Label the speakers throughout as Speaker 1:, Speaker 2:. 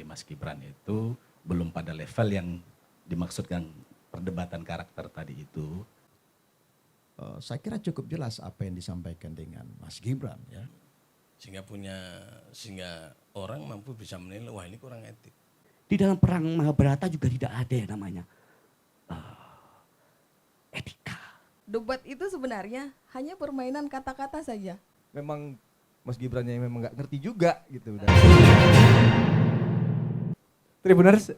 Speaker 1: Mas Gibran itu belum pada level yang dimaksudkan perdebatan karakter tadi itu.
Speaker 2: Saya kira cukup jelas apa yang disampaikan dengan Mas Gibran ya.
Speaker 3: Sehingga orang mampu bisa menilai, wah ini kurang etik.
Speaker 4: Di dalam perang Mahabharata juga tidak ada yang namanya etika.
Speaker 5: Debat itu sebenarnya hanya permainan kata-kata saja.
Speaker 6: Memang Mas Gibran yang memang nggak ngerti juga gitu.
Speaker 7: Tribuners,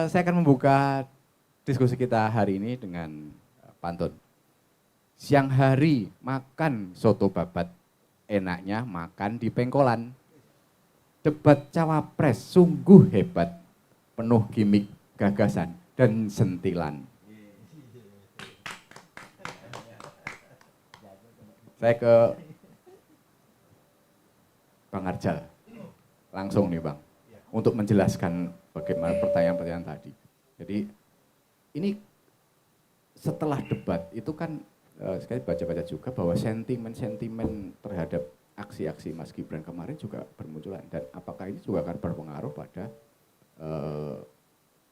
Speaker 7: saya akan membuka diskusi kita hari ini dengan pantun. Siang hari makan soto babat, enaknya makan di pengkolan. Debat cawapres sungguh hebat, penuh gimmick, gagasan, dan sentilan. Saya ke Bang Arjal, langsung nih Bang, untuk menjelaskan bagaimana pertanyaan-pertanyaan tadi. Jadi ini setelah debat itu kan sekali baca-baca juga bahwa sentimen-sentimen terhadap aksi-aksi Mas Gibran kemarin juga bermunculan. Dan apakah ini juga akan berpengaruh pada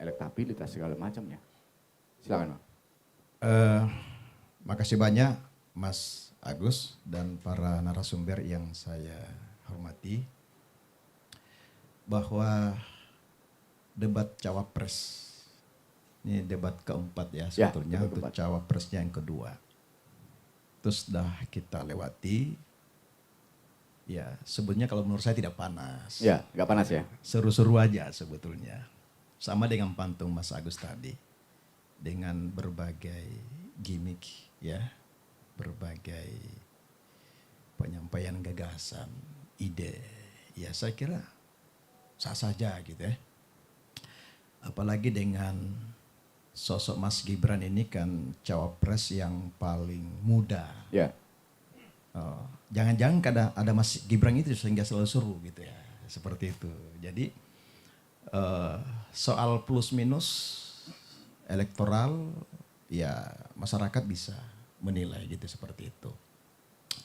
Speaker 7: elektabilitas segala macamnya? Silakan Bang.
Speaker 2: Makasih banyak Mas Agus dan para narasumber yang saya hormati, bahwa debat cawapres ini debat keempat ya sebetulnya, untuk cawapresnya yang kedua. Terus sudah kita lewati, ya sebetulnya kalau menurut saya tidak panas.
Speaker 7: Ya, nggak panas ya?
Speaker 2: Seru-seru aja sebetulnya. Sama dengan pantun Mas Agus tadi, dengan berbagai gimmick ya, berbagai penyampaian gagasan, ide, ya saya kira sah saja gitu ya. Apalagi dengan sosok Mas Gibran ini kan cawapres yang paling muda.
Speaker 7: Ya.
Speaker 2: Jangan-jangan ada Mas Gibran itu sehingga selalu seru gitu ya, seperti itu. Jadi soal plus minus elektoral ya masyarakat bisa menilai gitu seperti itu.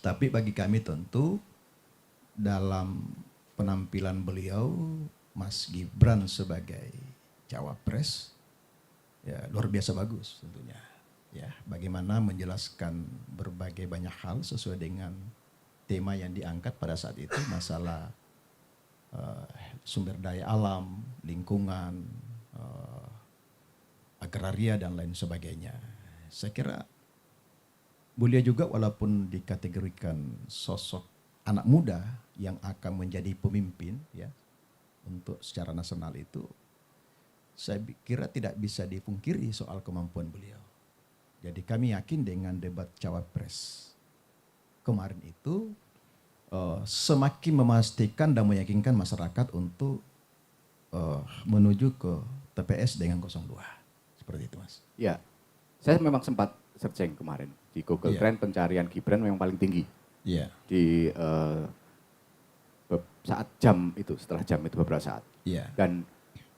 Speaker 2: Tapi bagi kami tentu dalam penampilan beliau, Mas Gibran sebagai cawapres ya luar biasa bagus tentunya. Ya, bagaimana menjelaskan berbagai banyak hal sesuai dengan tema yang diangkat pada saat itu, masalah sumber daya alam, lingkungan, agraria dan lain sebagainya. Saya kira beliau juga walaupun dikategorikan sosok anak muda yang akan menjadi pemimpin ya untuk secara nasional itu, saya kira tidak bisa dipungkiri soal kemampuan beliau. Jadi kami yakin dengan debat cawapres kemarin itu semakin memastikan dan meyakinkan masyarakat untuk menuju ke TPS dengan 02. Seperti itu Mas.
Speaker 7: Ya, saya memang sempat searching kemarin di Google Trend, pencarian Gibran memang paling tinggi.
Speaker 2: Iya.
Speaker 7: Di saat jam itu, setelah jam itu beberapa saat.
Speaker 2: Iya.
Speaker 7: Dan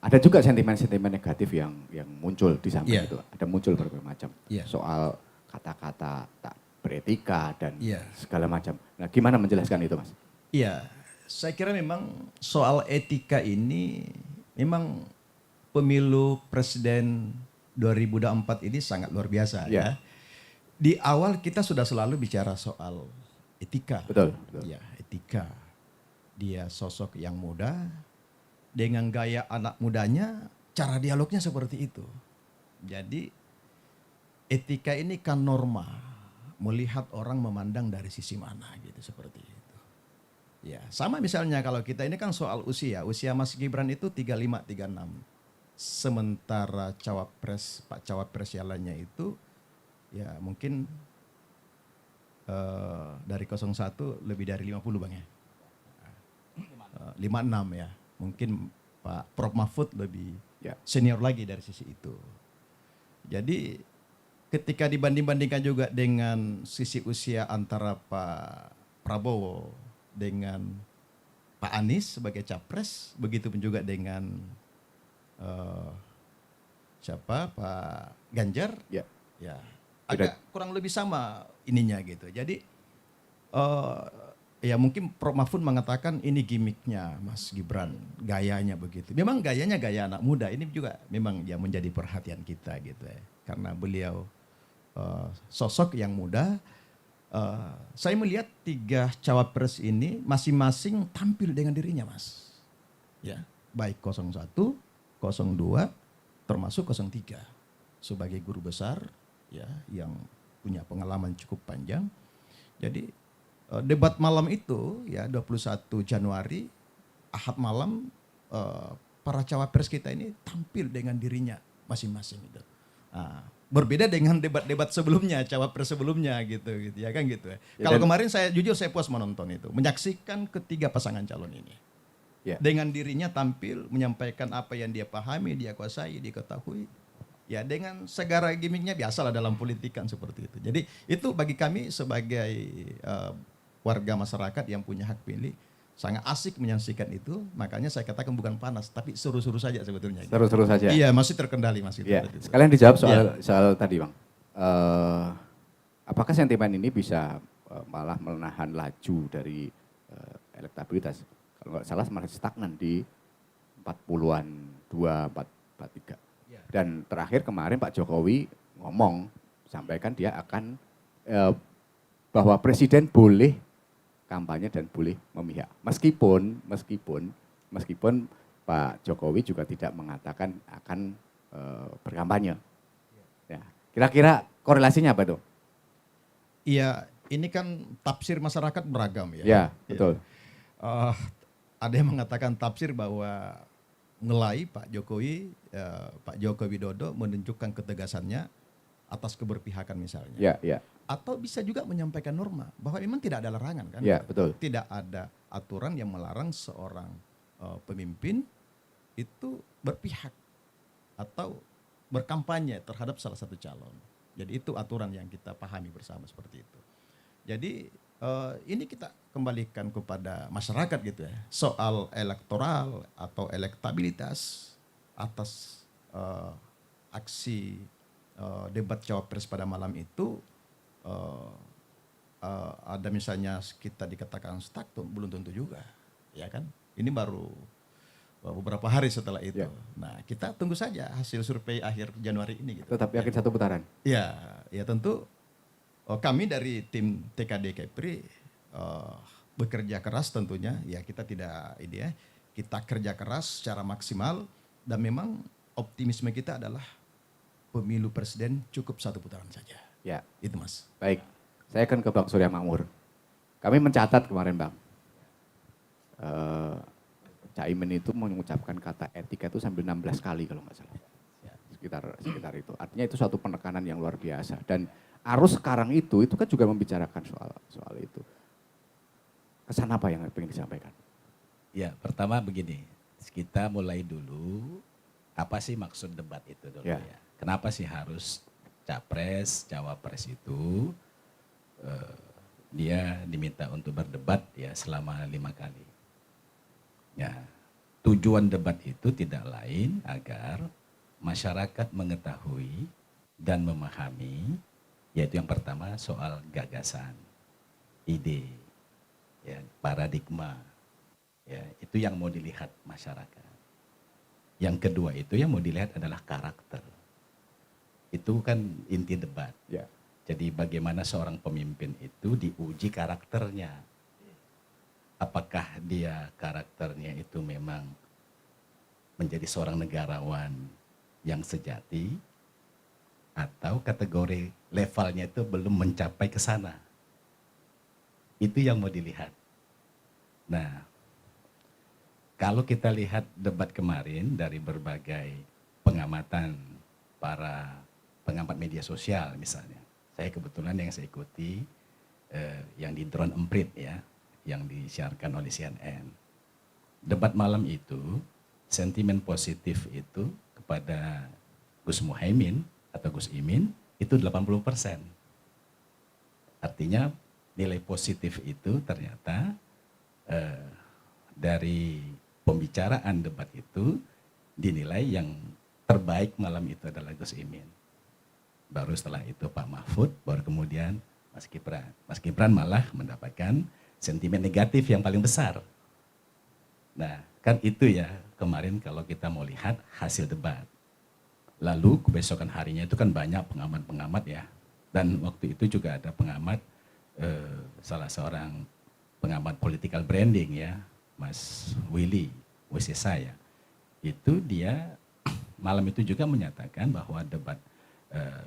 Speaker 7: ada juga sentimen-sentimen negatif yang muncul di samping itu. Ada muncul berbagai macam. Soal kata-kata tak beretika dan segala macam. Nah, gimana menjelaskan itu, Mas?
Speaker 2: Iya, saya kira memang soal etika ini memang pemilu presiden 2024 ini sangat luar biasa ya. Di awal kita sudah selalu bicara soal etika.
Speaker 7: Betul.
Speaker 2: Ya, etika. Dia sosok yang muda, dengan gaya anak mudanya, cara dialognya seperti itu. Jadi etika ini kan norma, melihat orang memandang dari sisi mana gitu, seperti itu. Ya, sama misalnya kalau kita ini kan soal usia Mas Gibran itu 35, 36. Sementara Pak Cawapres yang lainnya itu ya mungkin dari 01 lebih dari 50 Bang ya. 56 ya. Mungkin Pak Prof Mahfud lebih senior lagi dari sisi itu. Jadi ketika dibanding-bandingkan juga dengan sisi usia antara Pak Prabowo dengan Pak Anies sebagai capres, begitu pun juga dengan Pak Ganjar, ya agak kurang lebih sama ininya gitu. Jadi Ya mungkin Prof Mahfud mengatakan ini gimmicknya Mas Gibran, gayanya begitu. Memang gayanya gaya anak muda, ini juga memang ya menjadi perhatian kita gitu ya. Karena beliau sosok yang muda. Saya melihat 3 cawapres ini masing-masing tampil dengan dirinya Mas. Ya, baik 01, 02, termasuk 03. Sebagai guru besar ya yang punya pengalaman cukup panjang. Jadi debat malam itu ya 21 Januari Ahad malam para cawapres kita ini tampil dengan dirinya masing-masing itu. Berbeda dengan debat-debat sebelumnya, cawapres sebelumnya gitu ya kan gitu ya. Kalau kemarin saya jujur saya puas menonton itu, menyaksikan ketiga pasangan calon ini.
Speaker 7: Ya.
Speaker 2: Dengan dirinya tampil menyampaikan apa yang dia pahami, dia kuasai, dia ketahui. Ya dengan segala gimmicknya biasalah dalam politik kan seperti itu. Jadi itu bagi kami sebagai warga masyarakat yang punya hak pilih sangat asik menyaksikan itu. Makanya saya katakan bukan panas tapi seru-seru saja sebetulnya.
Speaker 7: Seru-seru saja.
Speaker 2: Iya masih terkendali masih.
Speaker 7: Ya.
Speaker 2: Itu.
Speaker 7: Sekalian dijawab soal tadi Bang. Apakah sentimen ini bisa malah menahan laju dari elektabilitas? Kalau nggak salah malah stagnan di 40-an, 2, 4, 3. Dan terakhir kemarin Pak Jokowi ngomong, sampaikan dia akan bahwa presiden boleh kampanye dan boleh memihak. Meskipun Pak Jokowi juga tidak mengatakan akan berkampanye. Ya. Kira-kira korelasinya apa tuh?
Speaker 2: Iya, ini kan tafsir masyarakat beragam ya.
Speaker 7: Ya, betul.
Speaker 2: Ada yang mengatakan tafsir bahwa ngelai Pak Jokowi, Pak Joko Widodo menunjukkan ketegasannya atas keberpihakan misalnya.
Speaker 7: Ya, ya.
Speaker 2: Atau bisa juga menyampaikan norma bahwa memang tidak ada larangan kan.
Speaker 7: Ya, betul.
Speaker 2: Tidak ada aturan yang melarang seorang pemimpin itu berpihak atau berkampanye terhadap salah satu calon. Jadi itu aturan yang kita pahami bersama seperti itu. Jadi ini kita kembalikan kepada masyarakat gitu ya. Soal elektoral atau elektabilitas atas aksi debat cawapres pada malam itu ada misalnya kita dikatakan stuck tuh belum tentu juga, ya kan? Ini baru beberapa hari setelah itu.
Speaker 7: Ya.
Speaker 2: Nah kita tunggu saja hasil survei akhir Januari ini. Gitu.
Speaker 7: Tetap yakin satu putaran?
Speaker 2: Ya tentu kami dari tim TKD Kepri bekerja keras tentunya. Ya kita tidak kita kerja keras secara maksimal dan memang optimisme kita adalah pemilu presiden cukup satu putaran saja.
Speaker 7: Ya.
Speaker 2: Itu Mas.
Speaker 7: Baik, saya akan ke Bang Surya Makmur. Kami mencatat kemarin Bang, Caimin itu mengucapkan kata etika itu sambil 16 kali kalau nggak salah. Sekitar itu. Artinya itu suatu penekanan yang luar biasa. Dan arus sekarang itu kan juga membicarakan soal itu. Kesan apa yang ingin disampaikan?
Speaker 1: Ya, pertama begini, kita mulai dulu, apa sih maksud debat itu dulu ya. Kenapa sih harus capres, cawapres itu dia diminta untuk berdebat ya selama 5 kali. Ya, tujuan debat itu tidak lain agar masyarakat mengetahui dan memahami, yaitu yang pertama soal gagasan, ide, ya, paradigma, ya, itu yang mau dilihat masyarakat. Yang kedua itu yang mau dilihat adalah karakter. Itu kan inti debat.
Speaker 7: Ya.
Speaker 1: Jadi bagaimana seorang pemimpin itu diuji karakternya. Apakah dia karakternya itu memang menjadi seorang negarawan yang sejati atau kategori levelnya itu belum mencapai ke sana. Itu yang mau dilihat. Nah, kalau kita lihat debat kemarin dari berbagai pengamatan para pengamat media sosial misalnya. Saya kebetulan yang saya ikuti yang di Drone Emprit ya, yang disiarkan oleh CNN. Debat malam itu, sentimen positif itu kepada Gus Muhaimin atau Gus Imin itu 80%. Artinya nilai positif itu ternyata dari pembicaraan debat itu dinilai yang terbaik malam itu adalah Gus Imin. Baru setelah itu Pak Mahfud, baru kemudian Mas Gibran. Mas Gibran malah mendapatkan sentimen negatif yang paling besar. Nah, kan itu ya kemarin kalau kita mau lihat hasil debat. Lalu kebesokan harinya itu kan banyak pengamat-pengamat ya. Dan waktu itu juga ada pengamat, salah seorang pengamat political branding ya, Mas Willy Wisesa ya. Itu dia malam itu juga menyatakan bahwa debat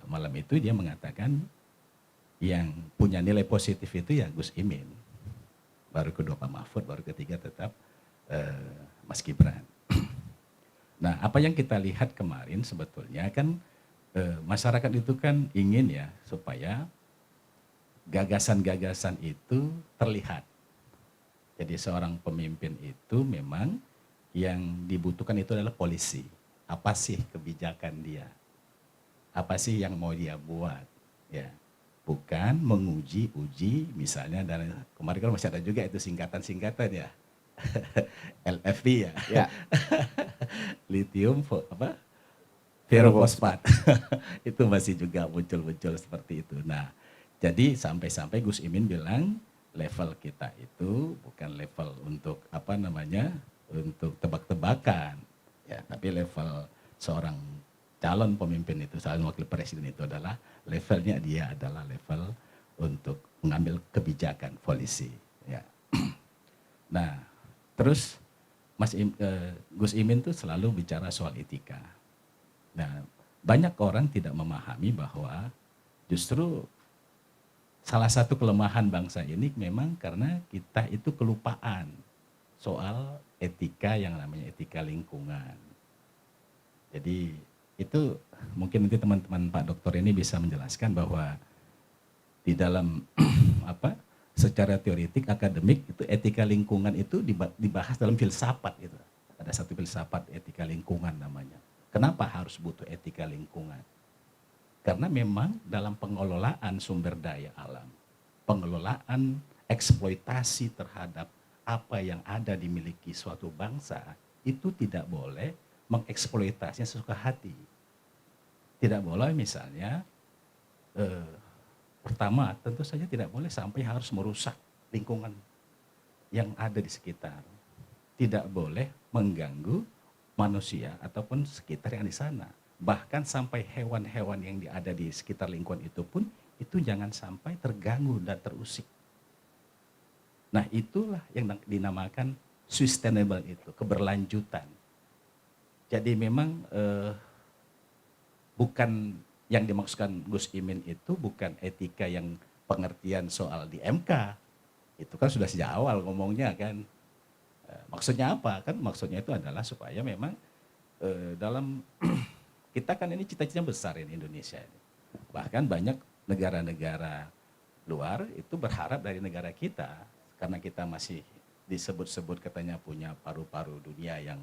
Speaker 1: malam itu dia mengatakan yang punya nilai positif itu ya Gus Imin. Baru kedua Pak Mahfud, baru ketiga tetap Mas Gibran. Nah, apa yang kita lihat kemarin sebetulnya kan masyarakat itu kan ingin ya supaya gagasan-gagasan itu terlihat. Jadi seorang pemimpin itu memang yang dibutuhkan itu adalah polisi. Apa sih kebijakan dia? Apa sih yang mau dia buat? Ya, bukan menguji misalnya, dan kemarin kan masih ada juga itu singkatan-singkatan ya. LFP ya.
Speaker 7: Ya.
Speaker 1: Lithium ferrofosfat. Itu masih juga muncul-muncul seperti itu. Nah, jadi sampai-sampai Gus Imin bilang level kita itu bukan level untuk untuk tebak-tebakan ya, tapi level seorang calon pemimpin itu, calon wakil presiden itu adalah levelnya dia adalah level untuk mengambil kebijakan polisi ya. Nah, terus Gus Imin tuh selalu bicara soal etika. Nah, banyak orang tidak memahami bahwa justru salah satu kelemahan bangsa ini memang karena kita itu kelupaan soal etika yang namanya etika lingkungan. Jadi itu mungkin nanti teman-teman Pak Dokter ini bisa menjelaskan bahwa di dalam secara teoretik akademik itu etika lingkungan itu dibahas dalam filsafat itu. Ada satu filsafat etika lingkungan namanya. Kenapa harus butuh etika lingkungan? Karena memang dalam pengelolaan sumber daya alam, pengelolaan eksploitasi terhadap apa yang ada dimiliki suatu bangsa, itu tidak boleh mengeksploitasinya sesuka hati. Tidak boleh misalnya, pertama tentu saja tidak boleh sampai harus merusak lingkungan yang ada di sekitar. Tidak boleh mengganggu manusia ataupun sekitar yang di sana. Bahkan sampai hewan-hewan yang ada di sekitar lingkungan itu pun, itu jangan sampai terganggu dan terusik. Nah, itulah yang dinamakan sustainable itu, keberlanjutan. Jadi memang bukan yang dimaksudkan Gus Imin itu bukan etika yang pengertian soal di MK. Itu kan sudah sejak awal ngomongnya kan. Maksudnya apa? Kan maksudnya itu adalah supaya memang dalam kita kan ini cita-citanya besar ini Indonesia ini. Bahkan banyak negara-negara luar itu berharap dari negara kita, karena kita masih disebut-sebut katanya punya paru-paru dunia yang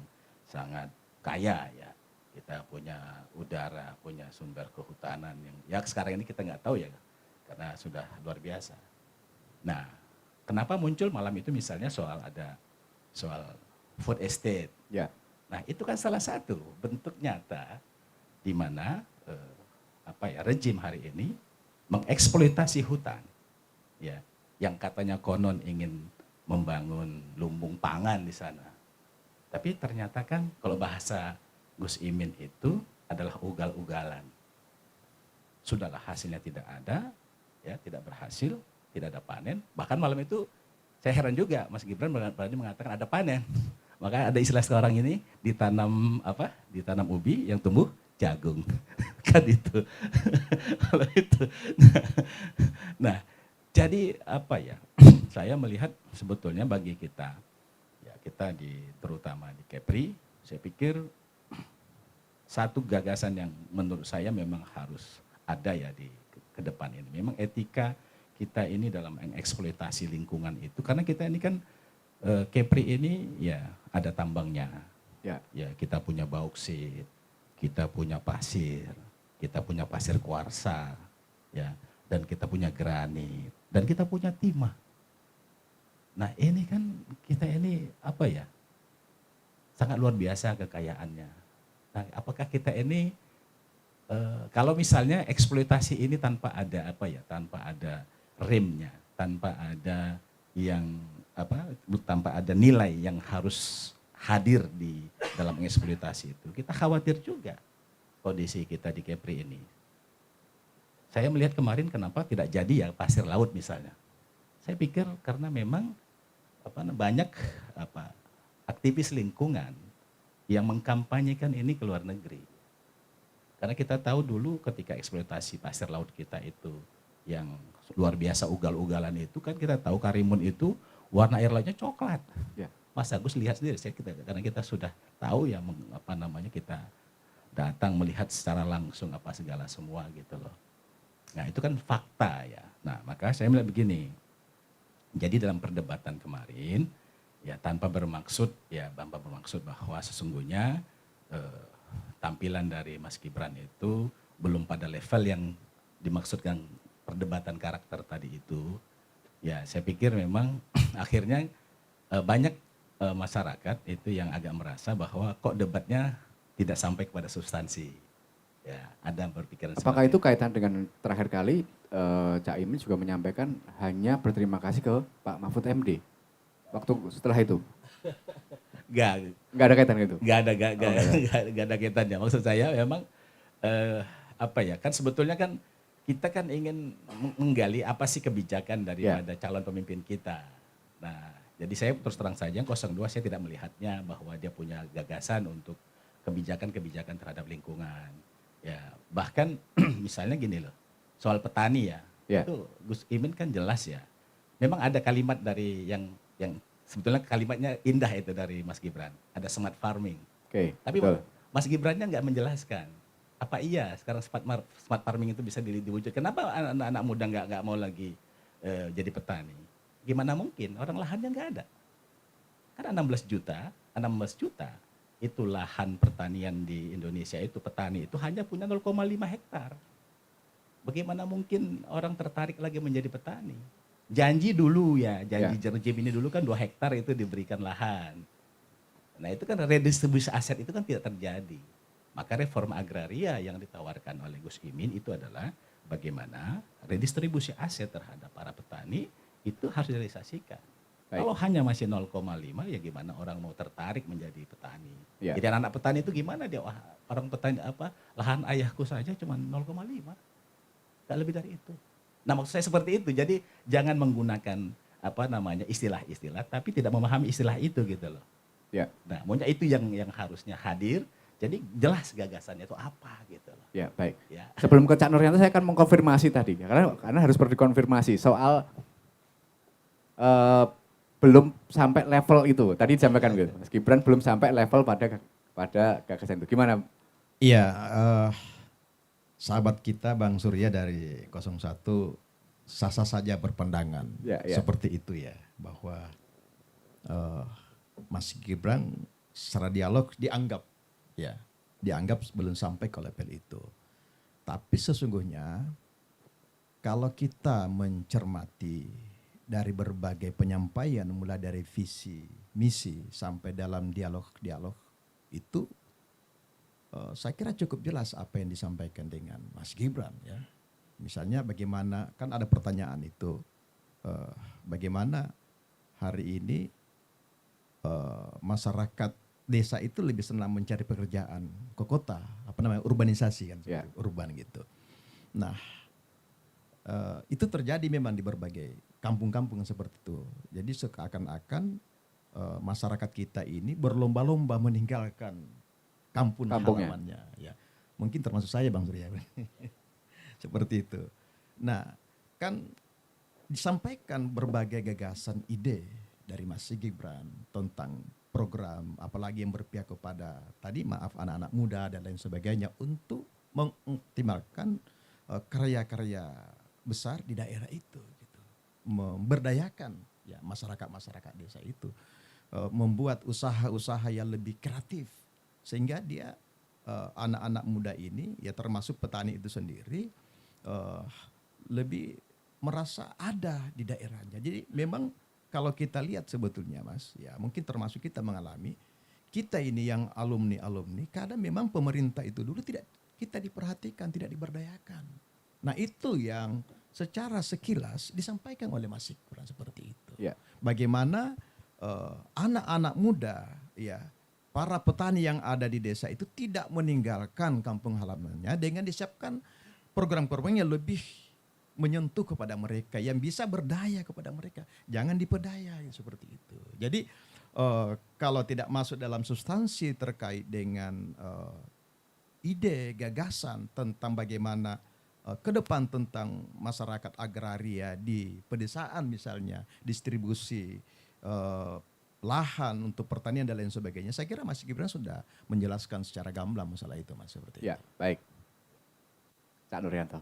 Speaker 1: sangat kaya ya. Kita punya udara, punya sumber kehutanan yang ya sekarang ini kita nggak tahu ya, karena sudah luar biasa. Nah, kenapa muncul malam itu misalnya soal food estate.
Speaker 7: Ya.
Speaker 1: Nah, itu kan salah satu bentuk nyata di mana rejim hari ini mengeksploitasi hutan. Ya, yang katanya konon ingin membangun lumbung pangan di sana. Tapi ternyata kan kalau bahasa Gus Imin itu adalah ugal-ugalan. Sudahlah hasilnya tidak ada, ya tidak berhasil, tidak ada panen. Bahkan malam itu saya heran juga Mas Gibran berani mengatakan ada panen. Maka ada istilah sekarang ini ditanam ubi yang tumbuh jagung. Kan itu. Kalau itu. Nah, jadi saya melihat sebetulnya bagi kita, ya kita terutama di Kepri, saya pikir satu gagasan yang menurut saya memang harus ada ya ke depan ini. Memang etika kita ini dalam mengeksploitasi lingkungan itu, karena kita ini kan Kepri ini ya ada tambangnya, ya kita punya bauksit, kita punya pasir kuarsa, ya, dan kita punya granit, dan kita punya timah. Nah ini kan kita ini sangat luar biasa kekayaannya. Nah, apakah kita ini kalau misalnya eksploitasi ini tanpa ada tanpa ada remnya, tanpa ada yang tanpa ada nilai yang harus hadir di dalam eksploitasi itu, kita khawatir juga kondisi kita di Kepri ini. Saya melihat kemarin kenapa tidak jadi ya pasir laut misalnya. Saya pikir karena memang banyak aktivis lingkungan yang mengkampanyekan ini ke luar negeri. Karena kita tahu dulu ketika eksploitasi pasir laut kita itu yang luar biasa ugal-ugalan itu kan kita tahu Karimun itu warna air lautnya coklat.
Speaker 7: Ya.
Speaker 1: Mas Agus lihat sendiri, karena kita sudah tahu ya kita datang melihat secara langsung apa segala semua gitu loh. Nah itu kan fakta ya. Nah maka saya melihat begini, jadi dalam perdebatan kemarin ya tanpa bermaksud bahwa sesungguhnya tampilan dari Mas Gibran itu belum pada level yang dimaksudkan perdebatan karakter tadi itu. Ya saya pikir memang akhirnya banyak masyarakat itu yang agak merasa bahwa kok debatnya tidak sampai kepada substansi. Ya, ada berpikiran
Speaker 7: Apakah
Speaker 1: seperti
Speaker 7: itu kaitan dengan terakhir kali Cak Imin juga menyampaikan hanya berterima kasih ke Pak Mahfud MD waktu setelah itu? Nggak ada kaitan gitu?
Speaker 1: Nggak ada kaitannya. Maksud saya memang kan sebetulnya kan kita kan ingin menggali apa sih kebijakan daripada calon pemimpin kita. Nah, jadi saya terus terang saja 02 saya tidak melihatnya bahwa dia punya gagasan untuk kebijakan-kebijakan terhadap lingkungan. Ya, bahkan misalnya gini loh, soal petani ya. Itu Gus Imin kan jelas ya. Memang ada kalimat dari yang sebetulnya kalimatnya indah itu dari Mas Gibran. Ada smart farming. Tapi
Speaker 7: betul.
Speaker 1: Mas Gibrannya nggak menjelaskan. Apa iya sekarang smart farming itu bisa diwujudkan? Kenapa anak-anak muda nggak mau lagi jadi petani? Gimana mungkin? Orang lahannya nggak ada. Kan 16 juta itu lahan pertanian di Indonesia itu petani itu hanya punya 0,5 hektar. Bagaimana mungkin orang tertarik lagi menjadi petani? Janji dulu ya, janji Jerujim ini dulu kan 2 hektar itu diberikan lahan. Nah itu kan redistribusi aset itu kan tidak terjadi. Maka reforma agraria yang ditawarkan oleh Gus Imin itu adalah bagaimana redistribusi aset terhadap para petani itu harus direalisasikan. Kalau hanya masih 0,5 ya gimana orang mau tertarik menjadi petani. Jadi anak petani itu gimana dia orang petani lahan ayahku saja cuma 0,5. Gak lebih dari itu. Nah maksud saya seperti itu. Jadi jangan menggunakan istilah-istilah tapi tidak memahami istilah itu gitu loh. Nah maunya itu yang harusnya hadir. Jadi jelas gagasannya itu apa gitu loh.
Speaker 7: Ya baik. Sebelum ke Cak Nuryanto saya akan mengkonfirmasi tadi. Karena harus dikonfirmasi soal belum sampai level itu. Tadi disampaikan gitu. Mas Gibran belum sampai level pada gagasan itu. Gimana?
Speaker 2: Iya, sahabat kita Bang Surya dari 01 sah-sah saja berpandangan seperti itu ya. Bahwa Mas Gibran secara dialog dianggap belum sampai ke level itu. Tapi sesungguhnya kalau kita mencermati dari berbagai penyampaian mulai dari visi, misi sampai dalam dialog-dialog itu saya kira cukup jelas apa yang disampaikan dengan Mas Gibran ya. Misalnya bagaimana kan ada pertanyaan itu bagaimana hari ini masyarakat desa itu lebih senang mencari pekerjaan ke kota, urbanisasi kan, urban gitu. Nah, itu terjadi memang di berbagai kampung-kampung seperti itu. Jadi seakan-akan masyarakat kita ini berlomba-lomba meninggalkan kampungnya. Halamannya. Ya, mungkin termasuk saya Bang Surya. Seperti itu. Nah, kan disampaikan berbagai gagasan ide dari Mas Gibran tentang program, apalagi yang berpihak kepada anak-anak muda dan lain sebagainya untuk mengoptimalkan karya-karya besar di daerah itu, gitu. Memberdayakan ya masyarakat desa itu, membuat usaha-usaha yang lebih kreatif sehingga dia anak-anak muda ini ya termasuk petani itu sendiri lebih merasa ada di daerahnya. Jadi memang kalau kita lihat sebetulnya Mas, ya mungkin termasuk kita mengalami, kita ini yang alumni, kadang memang pemerintah itu dulu tidak kita diperhatikan, tidak diberdayakan. Nah itu yang secara sekilas disampaikan oleh Mas Gibran seperti itu.
Speaker 7: Ya.
Speaker 2: Bagaimana anak-anak muda, ya, para petani yang ada di desa itu tidak meninggalkan kampung halamannya dengan disiapkan program-program yang lebih menyentuh kepada mereka, yang bisa berdaya kepada mereka. Jangan diperdaya seperti itu. Jadi kalau tidak masuk dalam substansi terkait dengan ide, gagasan tentang bagaimana ke depan tentang masyarakat agraria di pedesaan misalnya, distribusi lahan untuk pertanian dan lain sebagainya. Saya kira Mas Gibran sudah menjelaskan secara gamblang masalah itu, Mas, seperti
Speaker 7: Ya,
Speaker 2: itu.
Speaker 7: baik. Cak Nuryanto.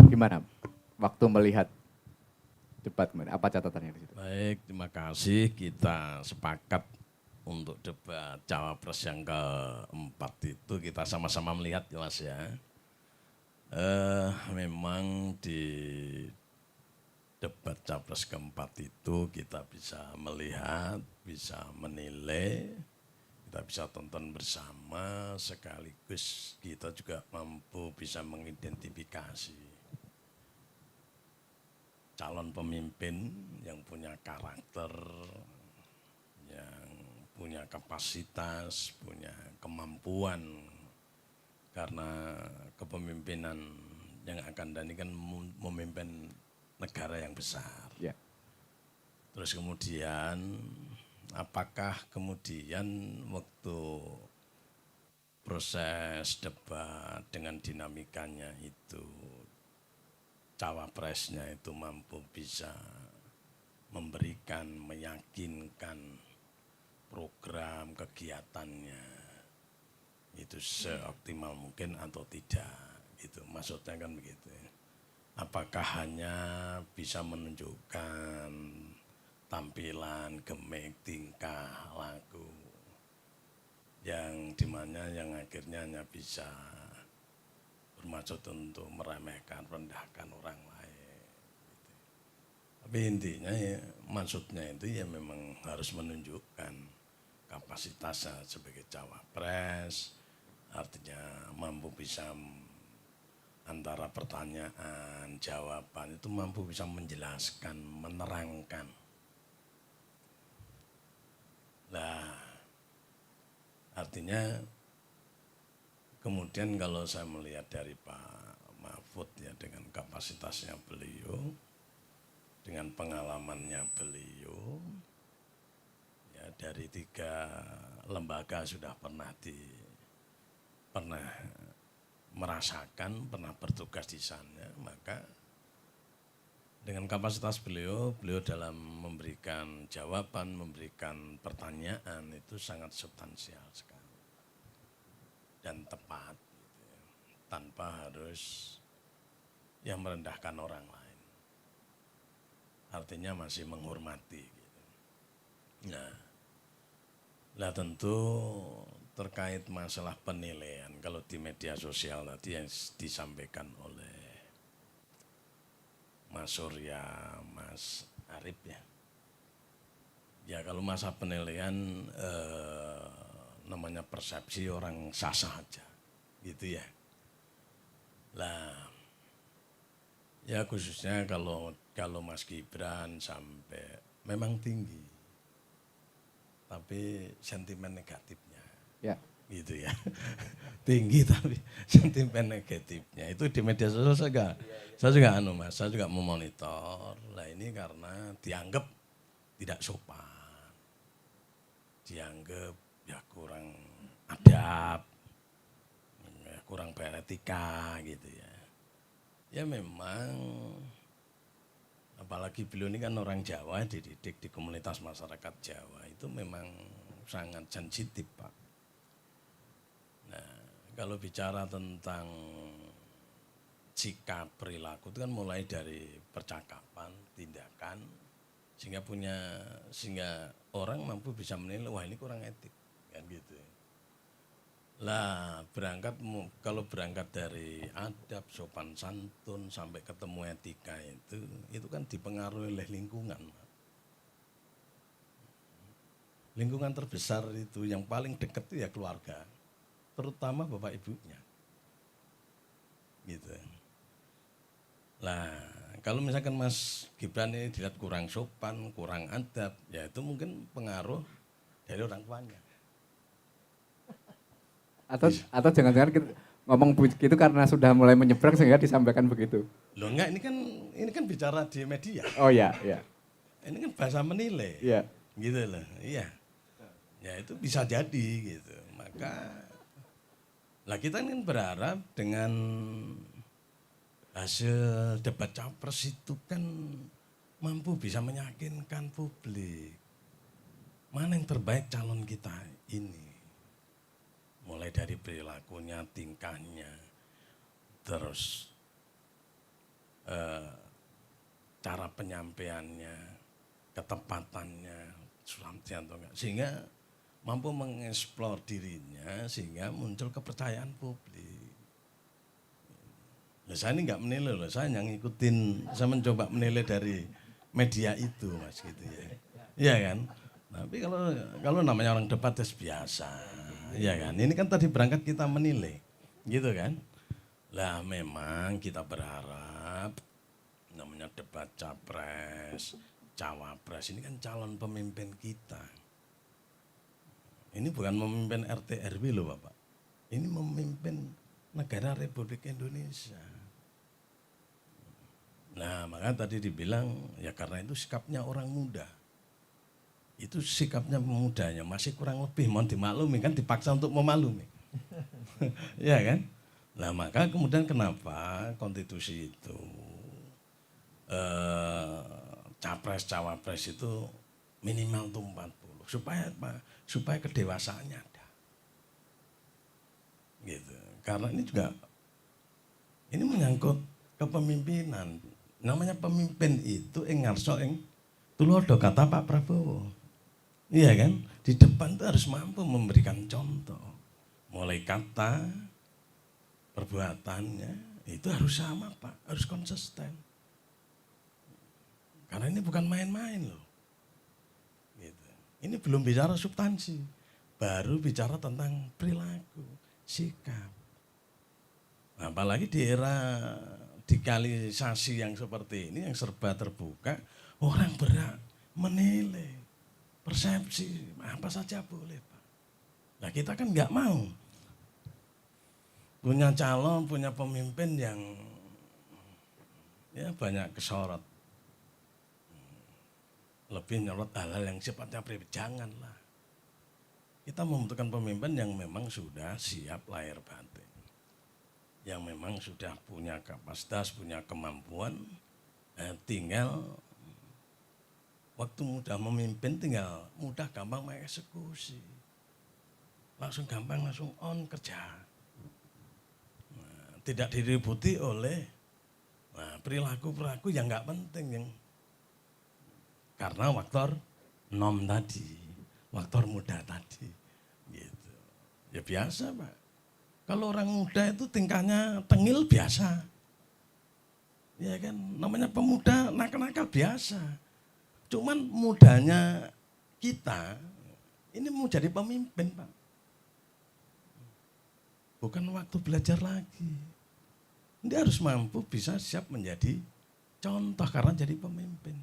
Speaker 7: Gimana waktu melihat debat kemarin? Apa catatannya di situ?
Speaker 3: Baik, terima kasih. Kita sepakat untuk debat Cawapres yang keempat itu kita sama-sama melihat ya Mas ya. Memang di debat Capres keempat itu kita bisa melihat, bisa menilai, kita bisa tonton bersama, sekaligus kita juga mampu bisa mengidentifikasi calon pemimpin yang punya karakter, yang punya kapasitas, punya kemampuan, karena kepemimpinan yang akan datang ini kan memimpin negara yang besar.
Speaker 7: Ya.
Speaker 3: Terus kemudian apakah kemudian waktu proses debat dengan dinamikanya itu cawapresnya itu mampu bisa memberikan, meyakinkan program kegiatannya itu seoptimal mungkin atau tidak, gitu maksudnya kan begitu. Apakah hanya bisa menunjukkan tampilan, gemik, tingkah, laku yang dimana yang akhirnya hanya bisa bermaksud untuk meremehkan, rendahkan orang lain. Tapi intinya ya, maksudnya itu ya memang harus menunjukkan kapasitasnya sebagai cawapres, artinya mampu bisa antara pertanyaan, jawaban itu mampu bisa menjelaskan, menerangkan. Nah, artinya kemudian kalau saya melihat dari Pak Mahfud ya dengan kapasitasnya beliau, dengan pengalamannya beliau, ya dari 3 lembaga sudah pernah merasakan, pernah bertugas di sana, maka dengan kapasitas beliau dalam memberikan jawaban, memberikan pertanyaan itu sangat substansial sekali dan tepat, gitu ya, tanpa harus yang merendahkan orang lain. Artinya masih menghormati. Gitu. Nah, tentu terkait masalah penilaian, kalau di media sosial tadi yang disampaikan oleh Mas Surya, Mas Arif ya. Ya kalau masa penilaian namanya persepsi orang sah-sah aja, gitu ya. Lah, ya khususnya kalau Mas Gibran sampai memang tinggi, tapi sentimen negatifnya,
Speaker 7: Ya.
Speaker 3: gitu ya, tinggi tapi sentimen negatifnya itu di media sosial saya juga Mas, saya juga memonitor. Lah ini karena dianggap tidak sopan, dianggap ya kurang adab, ya kurang beretika gitu ya. Ya memang, apalagi beliau ini kan orang Jawa, dididik di komunitas masyarakat Jawa, itu memang sangat sensitif Pak. Nah, kalau bicara tentang sikap perilaku itu kan mulai dari percakapan, tindakan, sehingga orang mampu bisa menilai wah ini kurang etik kan gitu. Lah kalau berangkat dari adab, sopan santun sampai ketemu etika itu kan dipengaruhi oleh lingkungan. Lingkungan terbesar itu yang paling dekat itu ya keluarga, terutama bapak ibunya. Gitu. Lah kalau misalkan Mas Gibran ini dilihat kurang sopan, kurang adab, ya itu mungkin pengaruh dari orang tuanya.
Speaker 7: Atau jangan-jangan ngomong begitu karena sudah mulai menyeberang sehingga disampaikan begitu.
Speaker 3: Loh enggak, ini kan bicara di media.
Speaker 7: Oh ya, ya.
Speaker 3: Ini kan bahasa menilai.
Speaker 7: Iya.
Speaker 3: Gitu loh. Iya. Ya itu bisa jadi gitu. Maka lah kita kan berharap dengan hasil debat capres itu kan mampu bisa meyakinkan publik. Mana yang terbaik calon kita ini. Mulai dari perilakunya, tingkahnya, terus cara penyampaiannya, ketepatannya, substansi atau enggak. Sehingga mampu mengeksplor dirinya sehingga muncul kepercayaan publik. Nah, saya ini enggak menilai loh, saya yang ngikutin, saya mencoba menilai dari media itu Mas gitu ya. Iya kan? Tapi kalau namanya orang debat itu biasa. Iya kan? Ini kan tadi berangkat kita menilai. Gitu kan? Lah memang kita berharap namanya debat capres, cawapres ini kan calon pemimpin kita. Ini bukan memimpin RT RW loh Bapak. Ini memimpin negara Republik Indonesia. Nah maka tadi dibilang ya karena itu sikapnya orang muda. Itu sikapnya pemudanya masih kurang lebih mohon dimaklumi kan dipaksa untuk memaklumi. Ya kan? Nah maka kemudian kenapa konstitusi itu capres cawapres itu minimal tuh 40 supaya apa? Supaya kedewasaannya ada. Gitu. Karena ini juga ini menyangkut kepemimpinan. Namanya pemimpin itu ngarso tulodo kata Pak Prabowo. Iya kan? Di depan itu harus mampu memberikan contoh. Mulai kata, perbuatannya, itu harus sama Pak, harus konsisten. Karena ini bukan main-main loh. Gitu. Ini belum bicara substansi, baru bicara tentang perilaku, sikap. Nah, apalagi di era digitalisasi yang seperti ini, yang serba terbuka, orang berat menilai. Persepsi, apa saja boleh Pak. Nah kita kan nggak mau punya calon, punya pemimpin yang ya banyak kesorot. Lebih nyorot hal-hal yang sifatnya pribadi, janganlah. Kita membutuhkan pemimpin yang memang sudah siap lahir batin. Yang memang sudah punya kapasitas, punya kemampuan, tinggal waktu mudah memimpin tinggal mudah gampang mengeksekusi. Langsung gampang, langsung on kerja. Nah, tidak diributi oleh perilaku-perilaku yang nggak penting. Karena faktor nom tadi, faktor muda tadi. Gitu. Ya biasa Pak. Kalau orang muda itu tingkahnya tengil biasa. Ya kan, namanya pemuda nakal-nakal biasa. Cuman mudanya kita ini mau jadi pemimpin Pak. Bukan waktu belajar lagi. Dia harus mampu bisa siap menjadi contoh karena jadi pemimpin.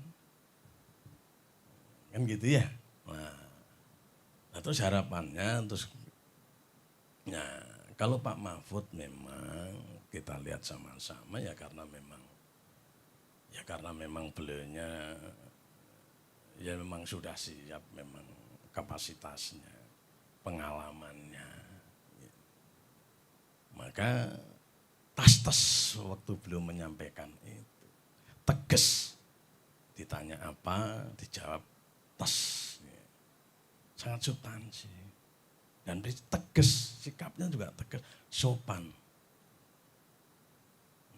Speaker 3: Kan gitu ya. Nah terus harapannya terus nah, kalau Pak Mahfud memang kita lihat sama-sama ya karena memang beliaunya ya memang sudah siap, memang kapasitasnya, pengalamannya. Maka tas waktu beliau menyampaikan itu, tegas. Ditanya apa, dijawab tas. Sangat substansi. Dan tegas, sikapnya juga tegas, sopan.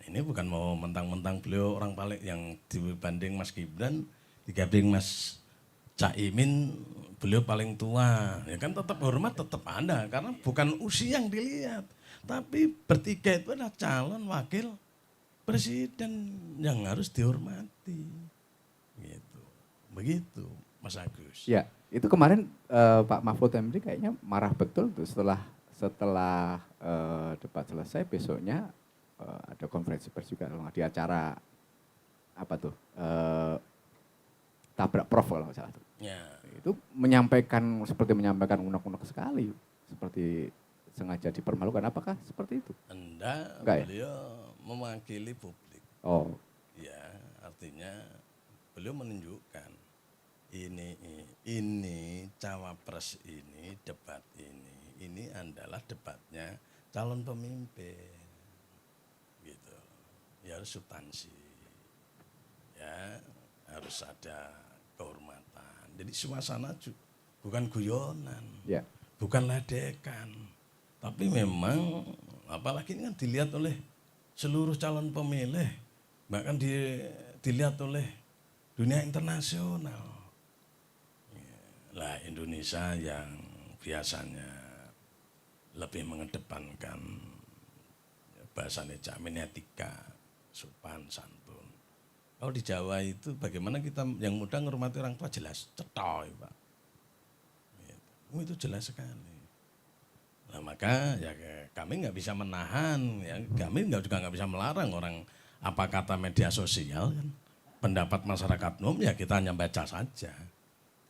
Speaker 3: Ini bukan mau mentang-mentang beliau orang paling yang dibanding Mas Gibran, dibanding Mas Caimin, beliau paling tua. Ya kan tetap hormat, tetap ada. Karena bukan usia yang dilihat. Tapi bertiga itu adalah calon wakil presiden yang harus dihormati. Gitu. Begitu Mas Agus.
Speaker 7: Ya, itu kemarin Pak Mahfud MD kayaknya marah betul tuh setelah debat selesai besoknya ada konferensi pers juga di acara apa tuh tabrak prof kalau nggak salah tuh.
Speaker 3: Ya,
Speaker 7: Itu seperti menyampaikan unek-unek sekali, seperti sengaja dipermalukan. Apakah seperti itu?
Speaker 3: Enggak,
Speaker 7: Enggak ya?
Speaker 3: beliau mewakili publik.
Speaker 7: Oh,
Speaker 3: Ya, artinya beliau menunjukkan ini cawapres ini debat ini adalah debatnya calon pemimpin, gitu. Ya harus substansi, ya harus ada kehormatan. Jadi suasana bukan guyonan,
Speaker 7: ya.
Speaker 3: bukan ledekan, tapi memang apalagi ini kan dilihat oleh seluruh calon pemilih, bahkan dilihat oleh dunia internasional. Lah Indonesia yang biasanya lebih mengedepankan bahasanya Cakmin etika, sopan, santun. Kalau di Jawa itu bagaimana kita yang muda menghormati orang tua jelas, cetoy Pak. Itu jelas sekali. Nah maka ya kami nggak bisa menahan, ya kami juga nggak bisa melarang orang apa kata media sosial kan. Pendapat masyarakat umum ya kita hanya baca saja.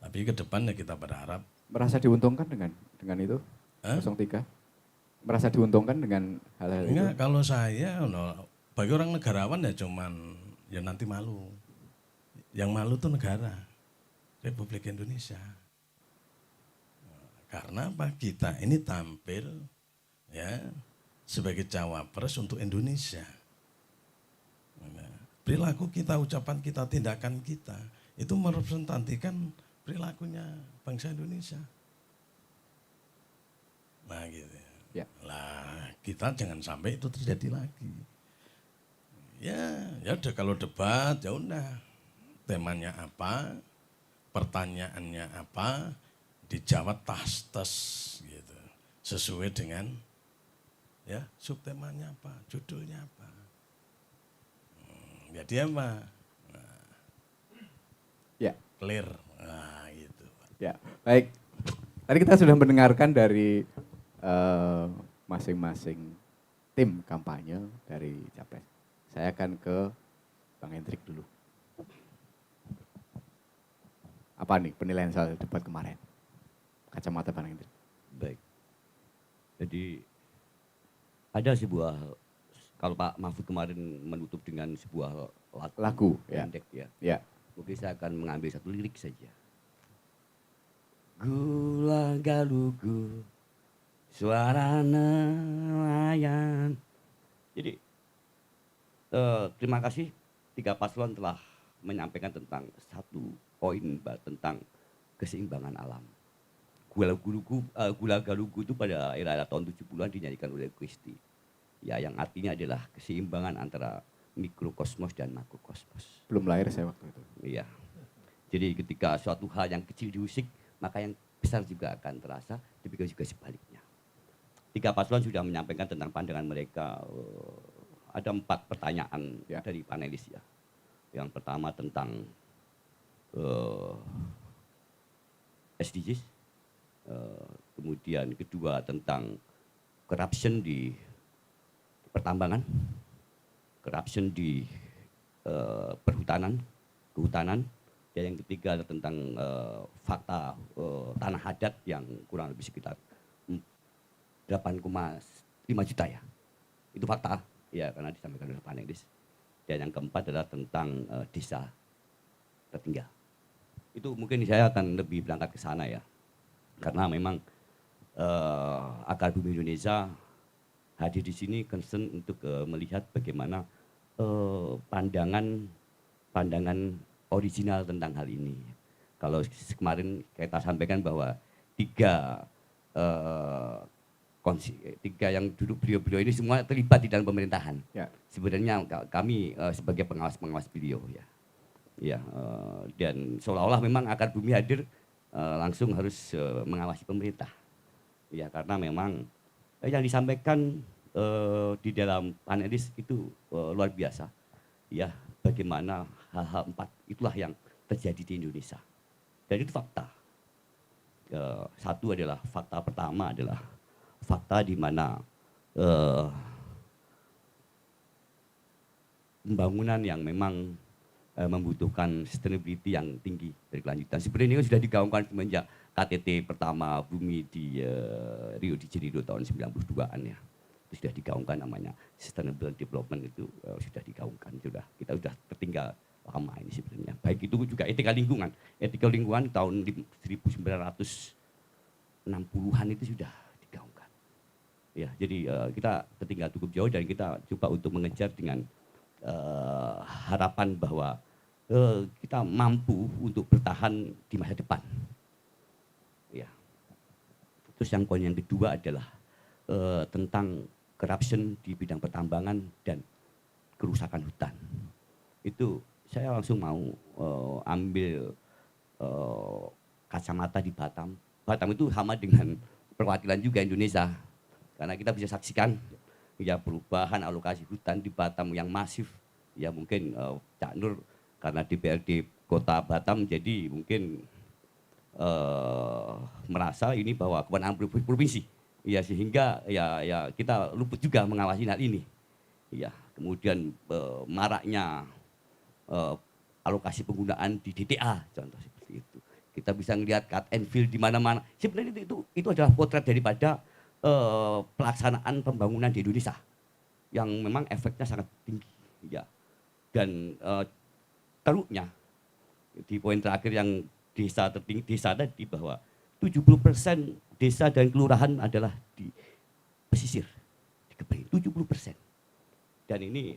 Speaker 3: Tapi ke depan ya kita berharap.
Speaker 7: Merasa diuntungkan dengan itu?
Speaker 3: Hah?
Speaker 7: 03? Merasa diuntungkan dengan hal-hal itu?
Speaker 3: Enggak, kalau saya bagi orang negarawan ya cuman ya nanti malu. Yang malu tuh negara, Republik Indonesia. Karena apa? Kita ini tampil ya sebagai cawapres untuk Indonesia. Perilaku kita, ucapan kita, tindakan kita itu merepresentasikan perilakunya bangsa Indonesia. Nah gitu.
Speaker 7: Ya.
Speaker 3: Lah kita jangan sampai itu terjadi lagi. Ya udah kalau debat ya udah temanya apa, pertanyaannya apa, dijawab tas-tas gitu. Sesuai dengan ya subtemanya apa, judulnya apa. Jadi apa? Nah,
Speaker 7: Ya.
Speaker 3: clear. Nah, gitu.
Speaker 7: Ya, baik. Tadi kita sudah mendengarkan dari masing-masing tim kampanye dari Capres. Saya akan ke Bang Hendrik dulu. Apa nih penilaian soal debat kemarin? Kacamata Bang Hendrik.
Speaker 4: Baik. Jadi ada sebuah, kalau Pak Mahfud kemarin menutup dengan sebuah
Speaker 7: Lagu, ya.
Speaker 4: pendek ya.
Speaker 7: Ya,
Speaker 4: Mungkin saya akan mengambil satu lirik saja. Gula galugu, suara nelayan. Jadi terima kasih 3 paslon telah menyampaikan tentang satu poin tentang keseimbangan alam. Gula galugu itu pada era tahun 70-an dinyanyikan oleh Christie. Ya, yang artinya adalah keseimbangan antara mikrokosmos dan makrokosmos.
Speaker 7: belum lahir saya waktu itu.
Speaker 4: Iya. Jadi ketika suatu hal yang kecil diusik, maka yang besar juga akan terasa, demikian juga sebaliknya. 3 paslon sudah menyampaikan tentang pandangan mereka. Ada 4 pertanyaan
Speaker 7: Ya.
Speaker 4: dari panelis ya. Yang pertama tentang SDGs, kemudian kedua tentang corruption di pertambangan, corruption di kehutanan, dan yang ketiga ada tentang fakta tanah adat yang kurang lebih sekitar 8,5 juta ya. Itu fakta ya, karena disampaikan oleh panelis. Dan yang keempat adalah tentang desa tertinggal. Itu mungkin saya akan lebih berangkat ke sana ya, karena memang Akar Bumi Indonesia hadir di sini concern untuk melihat bagaimana pandangan original tentang hal ini. Kalau kemarin kita sampaikan bahwa tiga yang duduk beliau-beliau ini semua terlibat di dalam pemerintahan.
Speaker 7: Ya.
Speaker 4: Sebenarnya kami sebagai pengawas beliau ya. Ya, dan seolah-olah memang Akar Bumi hadir langsung harus mengawasi pemerintah. Ya, karena memang yang disampaikan di dalam panelis itu luar biasa. Ya, bagaimana hal-hal 4 itulah yang terjadi di Indonesia. Dan itu fakta. Satu adalah fakta pertama adalah fakta di mana pembangunan yang memang membutuhkan sustainability yang tinggi berkelanjutan. Sebenarnya ini sudah digaungkan semenjak KTT pertama bumi di Rio de Janeiro tahun 92-an ya. Itu sudah digaungkan namanya Sustainable Development itu sudah digaungkan, kita sudah tertinggal lama ini sebenarnya. Baik itu juga etika lingkungan. Etika lingkungan tahun 1960-an itu sudah digaungkan. Ya, jadi kita tertinggal cukup jauh dan kita coba untuk mengejar dengan harapan bahwa kita mampu untuk bertahan di masa depan. Ya. Terus yang poin yang kedua adalah tentang corruption di bidang pertambangan dan kerusakan hutan. Itu saya langsung mau ambil kacamata di Batam. Batam itu sama dengan perwakilan juga Indonesia. Karena kita bisa saksikan ya perubahan alokasi hutan di Batam yang masif. Ya mungkin Cak Nur karena DPRD Kota Batam jadi mungkin merasa ini bahwa kewenangan provinsi. Ya sehingga ya kita luput juga mengawasi hal ini. Ya, kemudian maraknya alokasi penggunaan di DTA contoh seperti itu. Kita bisa melihat cut and fill di mana-mana. Sebenarnya itu adalah potret daripada pelaksanaan pembangunan di Indonesia yang memang efeknya sangat tinggi. Ya. Dan teruknya di poin terakhir yang desa tadi bahwa 70% desa dan kelurahan adalah di pesisir, di Kepri, 70%. Dan ini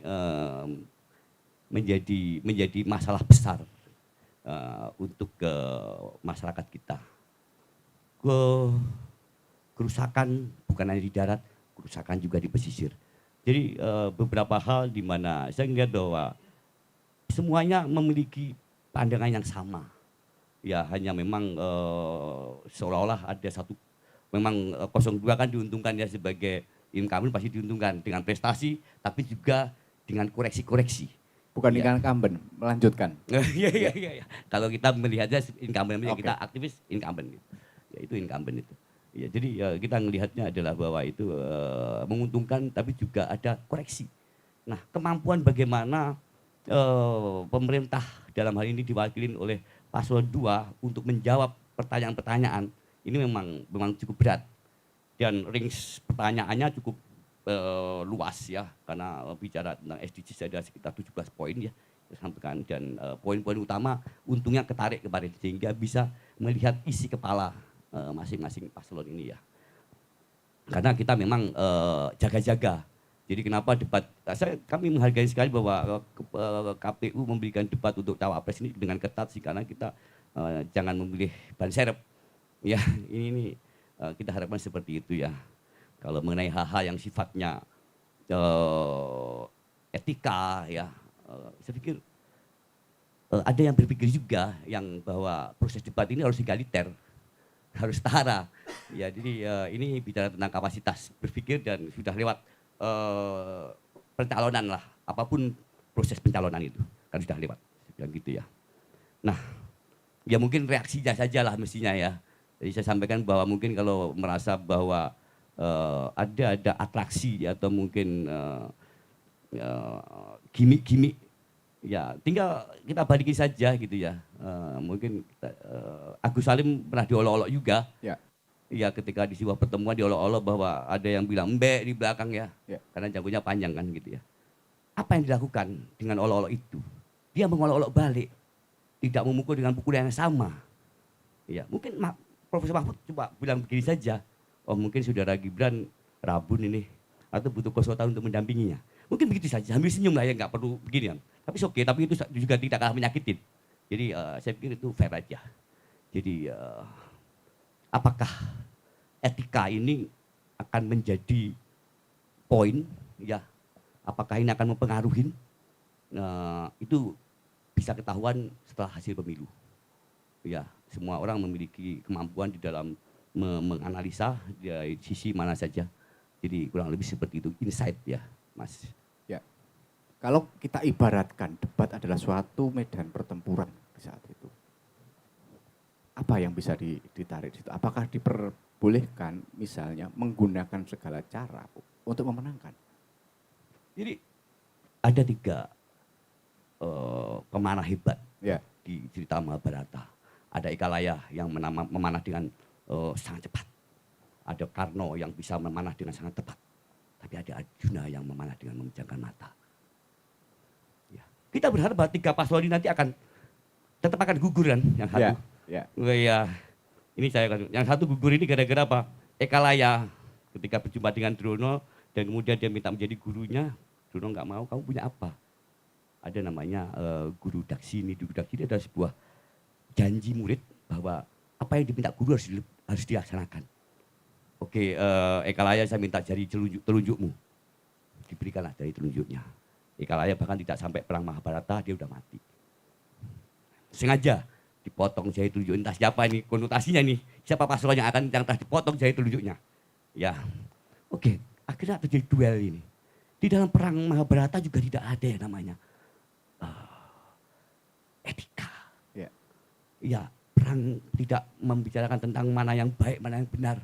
Speaker 4: menjadi masalah besar untuk masyarakat kita. Kerusakan bukan hanya di darat, kerusakan juga di pesisir. Jadi beberapa hal di mana saya melihat bahwa semuanya memiliki pandangan yang sama. Ya hanya memang seolah-olah ada satu, memang 02 kan diuntungkan ya sebagai incumbent pasti diuntungkan dengan prestasi, tapi juga dengan koreksi-koreksi.
Speaker 7: Bukan
Speaker 4: Ya.
Speaker 7: incumbent, melanjutkan.
Speaker 4: Iya. Kalau kita melihatnya incumbent,
Speaker 7: Oke.
Speaker 4: kita aktivis incumbent. Ya itu incumbent itu. Ya, jadi kita melihatnya adalah bahwa itu menguntungkan, tapi juga ada koreksi. Nah kemampuan bagaimana pemerintah dalam hal ini diwakilin oleh paslon 2 untuk menjawab pertanyaan-pertanyaan ini memang cukup berat dan range pertanyaannya cukup luas ya karena bicara tentang SDGs ada sekitar 17 poin ya disampaikan dan poin-poin utama untungnya ketarik kemarin sehingga bisa melihat isi kepala masing-masing paslon ini ya karena kita memang jaga-jaga. Jadi kenapa debat, kami menghargai sekali bahwa KPU memberikan debat untuk cawapres ini dengan ketat sih karena kita jangan memilih ban serep. Ya ini kita harapkan seperti itu ya. Kalau mengenai hal-hal yang sifatnya etika ya, saya pikir ada yang berpikir juga yang bahwa proses debat ini harus egaliter, harus setara. Ya jadi ini bicara tentang kapasitas berpikir dan sudah lewat pencalonan lah, apapun proses pencalonan itu kan sudah lewat, bilang gitu ya. Nah, ya mungkin reaksinya saja lah mestinya ya. Jadi saya sampaikan bahwa mungkin kalau merasa bahwa ada atraksi atau mungkin gimmick-gimmick, ya tinggal kita balikin saja gitu ya. Mungkin Agus Salim pernah diolok-olok juga.
Speaker 7: Ya.
Speaker 4: Ya ketika di sebuah pertemuan diolok-olok bahwa ada yang bilang mbek di belakang ya, karena jangkauannya panjang kan gitu ya. Apa yang dilakukan dengan olok-olok itu? Dia mengolok-olok balik, tidak memukul dengan pukulan yang sama. Ya mungkin Profesor Mahfud coba bilang begini saja, oh mungkin saudara Gibran rabun ini atau butuh konsultan untuk mendampinginya. Mungkin begitu saja, sambil senyum lah ya nggak perlu begini. Tapi oke, tapi itu juga tidak kalah menyakitin. Jadi saya pikir itu fair aja. Jadi apakah etika ini akan menjadi poin ya apakah ini akan mempengaruhi itu bisa ketahuan setelah hasil pemilu ya semua orang memiliki kemampuan di dalam menganalisa dari sisi mana saja jadi kurang lebih seperti itu insight ya Mas.
Speaker 7: Ya. Kalau kita ibaratkan debat adalah suatu medan pertempuran di saat itu. Apa yang bisa ditarik di situ? Apakah diperbolehkan misalnya menggunakan segala cara untuk memenangkan?
Speaker 4: Jadi ada pemanah hebat
Speaker 7: Ya.
Speaker 4: di cerita Mahabharata. Ada Ekalaya yang memanah dengan sangat cepat. Ada Karno yang bisa memanah dengan sangat tepat. Tapi ada Arjuna yang memanah dengan memejamkan mata. Ya. Kita berharap bahwa 3 paslon ini nanti tetap akan gugur kan yang satu.
Speaker 7: Ya.
Speaker 4: Ya, ini saya kan. Yang satu gugur ini gara-gara apa? Ekalaya ketika berjumpa dengan Drono dan kemudian dia minta menjadi gurunya, Drono nggak mau. Kamu punya apa? Ada namanya guru Daksini. Guru Daksini adalah sebuah janji murid bahwa apa yang diminta guru harus dilaksanakan. Oke, Ekalaya saya minta jari telunjukmu. Diberikanlah jari telunjuknya. Ekalaya bahkan tidak sampai perang Mahabharata dia udah mati. Sengaja dipotong jari telunjuk, entah siapa ini konotasinya nih, siapa paslon yang telah dipotong jari telunjuknya. Ya, oke, akhirnya terjadi duel ini. Di dalam perang Mahabharata juga tidak ada yang namanya etika.
Speaker 7: Ya.
Speaker 4: Ya, perang tidak membicarakan tentang mana yang baik, mana yang benar.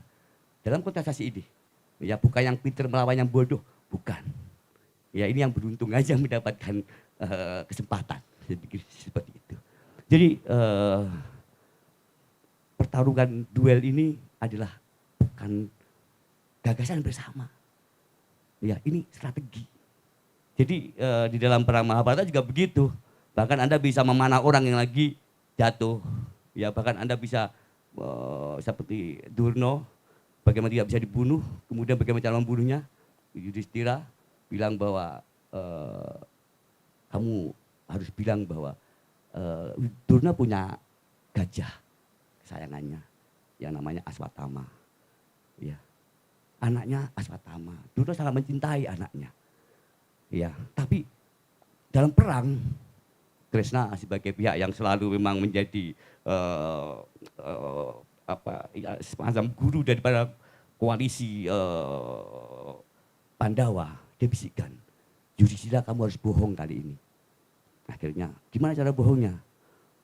Speaker 4: Dalam kontestasi ini, ya bukan yang pintar melawan yang bodoh, bukan. Ya ini yang beruntung aja mendapatkan kesempatan, saya pikir seperti itu. Jadi pertarungan duel ini adalah bukan gagasan bersama. Ya ini strategi. Jadi di dalam perang Mahabharata juga begitu. Bahkan Anda bisa memanah orang yang lagi jatuh. Ya bahkan Anda bisa seperti Durno, bagaimana tidak bisa dibunuh, kemudian bagaimana cara membunuhnya. Yudhistira bilang bahwa kamu harus bilang bahwa Durna punya gajah kesayangannya yang namanya Aswatama. Ya. Anaknya Aswatama. Durna sangat mencintai anaknya. Ya, tapi dalam perang Kresna sebagai pihak yang selalu memang menjadi semacam guru daripada koalisi Pandawa, dia bisikkan, Yudhistira kamu harus bohong kali ini. Akhirnya, gimana cara bohongnya?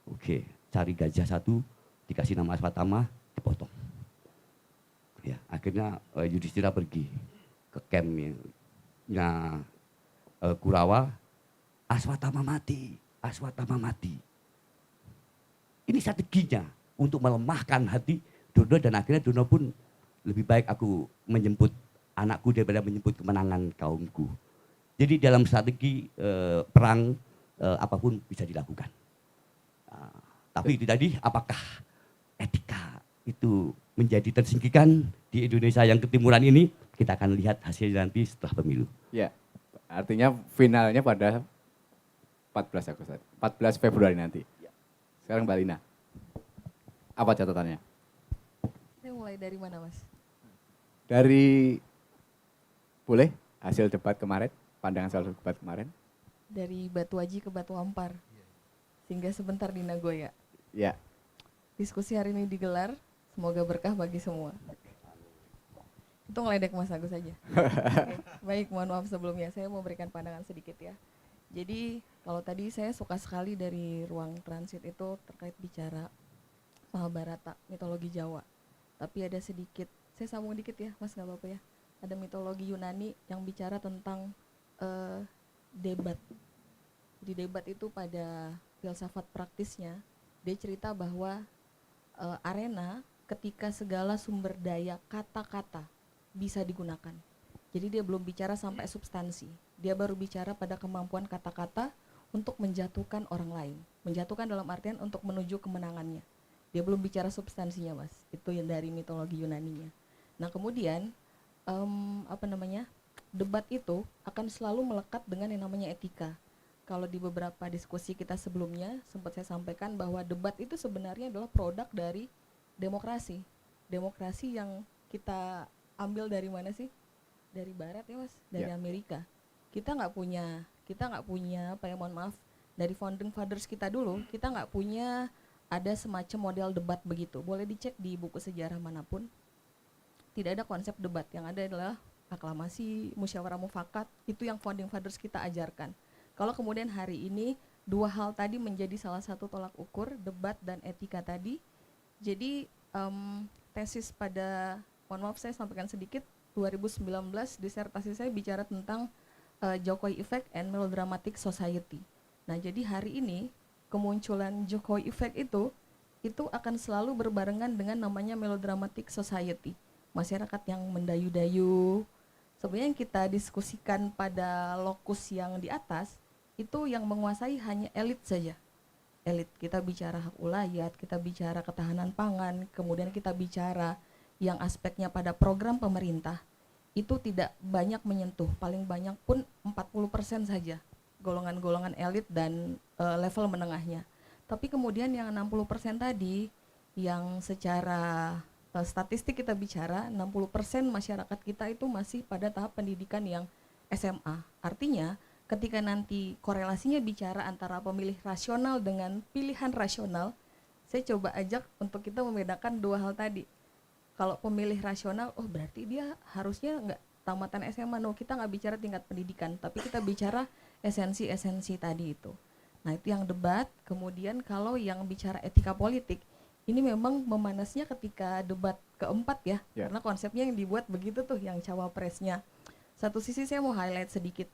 Speaker 4: Oke, cari gajah satu, dikasih nama Aswatama, dipotong. Ya, akhirnya Yudhistira pergi ke campnya Kurawa, Aswatama mati, Aswatama mati. Ini strateginya untuk melemahkan hati Durna dan akhirnya Durna pun lebih baik aku menjemput anakku daripada menjemput kemenangan kaumku. Jadi dalam strategi perang apapun bisa dilakukan. Tapi itu tadi apakah etika itu menjadi tersingkirkan di Indonesia yang ketimuran ini? Kita akan lihat hasilnya nanti setelah pemilu.
Speaker 7: Ya. Artinya finalnya pada 14 Februari nanti. Sekarang Mbak Lina. Apa catatannya?
Speaker 5: Saya mulai dari mana, Mas?
Speaker 7: Dari boleh hasil debat kemarin, pandangan soal debat kemarin?
Speaker 5: Dari Batu Aji ke Batu Ampar. Sehingga sebentar di Nagoya.
Speaker 7: Ya.
Speaker 5: Diskusi hari ini digelar, semoga berkah bagi semua. Itu ngeledek Mas Agus saja. Oke. Baik, mohon maaf sebelumnya, saya mau berikan pandangan sedikit ya. Jadi kalau tadi saya suka sekali dari ruang transit itu terkait bicara Mahabharata, mitologi Jawa. Tapi ada sedikit, saya sambung dikit ya Mas, nggak apa-apa ya. Ada mitologi Yunani yang bicara tentang debat. Di debat itu pada filsafat praktisnya, dia cerita bahwa arena ketika segala sumber daya kata-kata bisa digunakan. Jadi dia belum bicara sampai substansi. Dia baru bicara pada kemampuan kata-kata untuk menjatuhkan orang lain. Menjatuhkan dalam artian untuk menuju kemenangannya. Dia belum bicara substansinya, Mas. Itu yang dari mitologi Yunaninya. Nah, kemudian debat itu akan selalu melekat dengan yang namanya etika. Kalau di beberapa diskusi kita sebelumnya sempat saya sampaikan bahwa debat itu sebenarnya adalah produk dari demokrasi. Demokrasi yang kita ambil dari mana sih? Dari Barat ya Mas, dari Amerika. Kita nggak punya mohon maaf, dari founding fathers kita dulu, kita nggak punya ada semacam model debat begitu. Boleh dicek di buku sejarah manapun. Tidak ada konsep debat, yang ada adalah aklamasi, musyawarah mufakat, itu yang founding fathers kita ajarkan. Kalau kemudian hari ini dua hal tadi menjadi salah satu tolak ukur, debat dan etika tadi. Jadi tesis pada, mohon maaf saya sampaikan sedikit, 2019 disertasi saya bicara tentang Jokowi Effect and Melodramatic Society. Nah, jadi hari ini kemunculan Jokowi Effect itu akan selalu berbarengan dengan namanya melodramatic society. Masyarakat yang mendayu-dayu. Sebenarnya yang kita diskusikan pada lokus yang di atas, itu yang menguasai hanya elit saja. Elit, kita bicara hak ulayat, kita bicara ketahanan pangan, kemudian kita bicara yang aspeknya pada program pemerintah, itu tidak banyak menyentuh, paling banyak pun 40% saja golongan-golongan elit dan level menengahnya. Tapi kemudian yang 60% tadi, yang secara statistik kita bicara, 60% masyarakat kita itu masih pada tahap pendidikan yang SMA. Artinya ketika nanti korelasinya bicara antara pemilih rasional dengan pilihan rasional, saya coba ajak untuk kita membedakan dua hal tadi. Kalau pemilih rasional, oh berarti dia harusnya nggak tamatan SMA, no, kita nggak bicara tingkat pendidikan, tapi kita bicara esensi-esensi tadi itu. Nah itu yang debat. Kemudian kalau yang bicara etika politik, ini memang memanasnya ketika debat keempat ya, karena konsepnya yang dibuat begitu tuh, yang cawapresnya. Satu sisi saya mau highlight sedikit,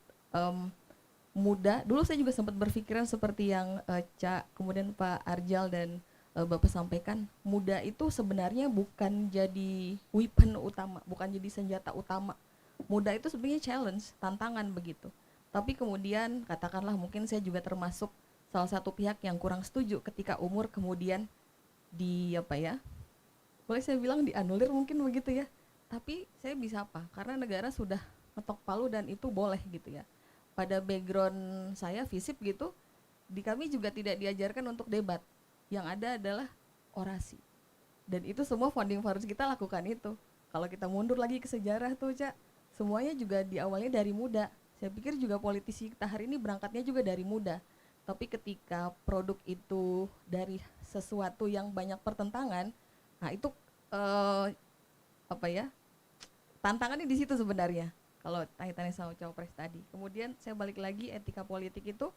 Speaker 5: muda, dulu saya juga sempat berpikiran seperti yang Cak, kemudian Pak Arjal dan Bapak sampaikan, muda itu sebenarnya bukan jadi weapon utama, bukan jadi senjata utama. Muda itu sebenarnya challenge, tantangan begitu. Tapi kemudian katakanlah mungkin saya juga termasuk salah satu pihak yang kurang setuju ketika umur kemudian boleh saya bilang dianulir mungkin begitu ya. Tapi saya bisa apa? Karena negara sudah ngetok palu dan itu boleh gitu ya. Pada background saya FISIP gitu, di kami juga tidak diajarkan untuk debat. Yang ada adalah orasi. Dan itu semua founding fathers kita lakukan itu. Kalau kita mundur lagi ke sejarah tuh, Cak, semuanya juga diawalnya dari muda. Saya pikir juga politisi kita hari ini berangkatnya juga dari muda. Tapi ketika produk itu dari sesuatu yang banyak pertentangan, nah itu tantangannya di situ sebenarnya. Kalau kaitannya sama cawapres tadi. Kemudian saya balik lagi, etika politik itu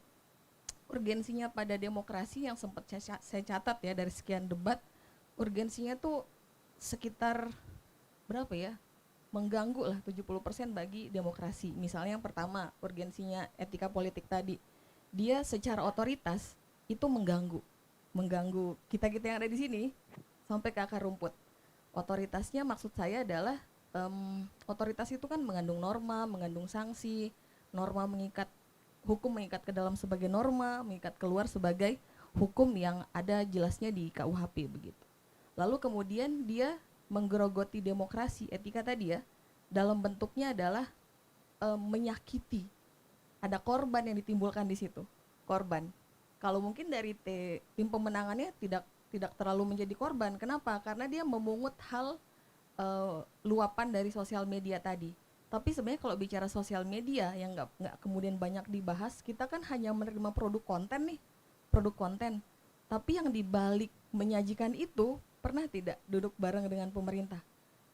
Speaker 5: urgensinya pada demokrasi yang sempat saya catat ya dari sekian debat, urgensinya tuh sekitar berapa ya? Mengganggu lah 70% bagi demokrasi. Misalnya yang pertama, urgensinya etika politik tadi. Dia secara otoritas itu mengganggu kita-kita yang ada di sini sampai ke akar rumput. Otoritasnya maksud saya adalah otoritas itu kan mengandung norma, mengandung sanksi, norma mengikat, hukum mengikat ke dalam sebagai norma, mengikat keluar sebagai hukum yang ada jelasnya di KUHP begitu. Lalu kemudian dia menggerogoti demokrasi, etika tadi ya, dalam bentuknya adalah menyakiti. Ada korban yang ditimbulkan di situ, korban. Kalau mungkin dari tim pemenangannya tidak terlalu menjadi korban. Kenapa? Karena dia memungut hal luapan dari sosial media tadi. Tapi sebenarnya kalau bicara sosial media yang nggak kemudian banyak dibahas, kita kan hanya menerima produk konten nih, produk konten. Tapi yang dibalik menyajikan itu pernah tidak duduk bareng dengan pemerintah?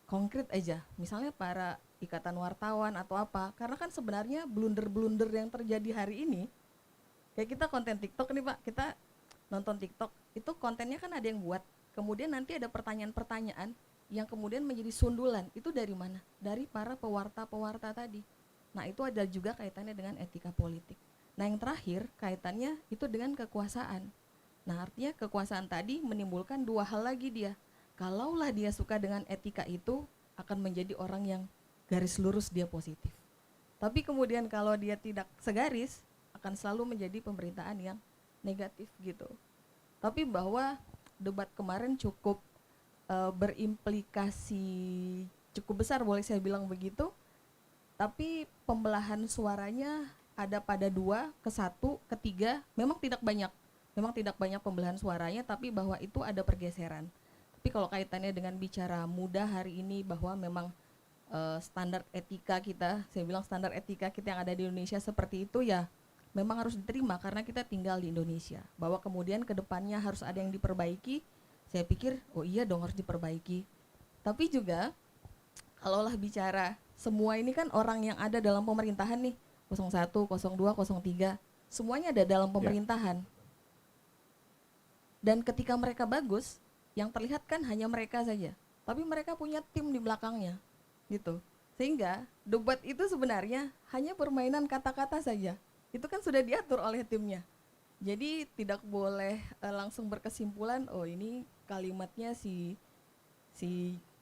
Speaker 5: Konkret aja, misalnya para ikatan wartawan atau apa, karena kan sebenarnya blunder-blunder yang terjadi hari ini, kayak kita konten TikTok nih Pak, kita nonton TikTok, itu kontennya kan ada yang buat, kemudian nanti ada pertanyaan-pertanyaan yang kemudian menjadi sundulan, itu dari mana? Dari para pewarta-pewarta tadi. Nah itu ada juga kaitannya dengan etika politik. Nah yang terakhir kaitannya itu dengan kekuasaan. Nah artinya kekuasaan tadi menimbulkan dua hal lagi dia. Kalaulah dia suka dengan etika itu, akan menjadi orang yang garis lurus dia positif. Tapi kemudian kalau dia tidak segaris, akan selalu menjadi pemerintahan yang negatif gitu. Tapi bahwa debat kemarin cukup berimplikasi cukup besar, boleh saya bilang begitu. Tapi pembelahan suaranya ada pada 2, ke 1, ke 3, memang tidak banyak pembelahan suaranya, tapi bahwa itu ada pergeseran. Tapi kalau kaitannya dengan bicara muda hari ini, bahwa memang standar etika kita, saya bilang standar etika kita yang ada di Indonesia seperti itu ya, memang harus diterima karena kita tinggal di Indonesia. Bahwa kemudian ke depannya harus ada yang diperbaiki, saya pikir oh iya dong harus diperbaiki. Tapi juga kalaulah bicara semua ini kan orang yang ada dalam pemerintahan nih, 01, 02, 03, semuanya ada dalam pemerintahan. Dan ketika mereka bagus, yang terlihat kan hanya mereka saja, tapi mereka punya tim di belakangnya gitu. Sehingga debat itu sebenarnya hanya permainan kata-kata saja. Itu kan sudah diatur oleh timnya. Jadi tidak boleh langsung berkesimpulan, oh ini kalimatnya si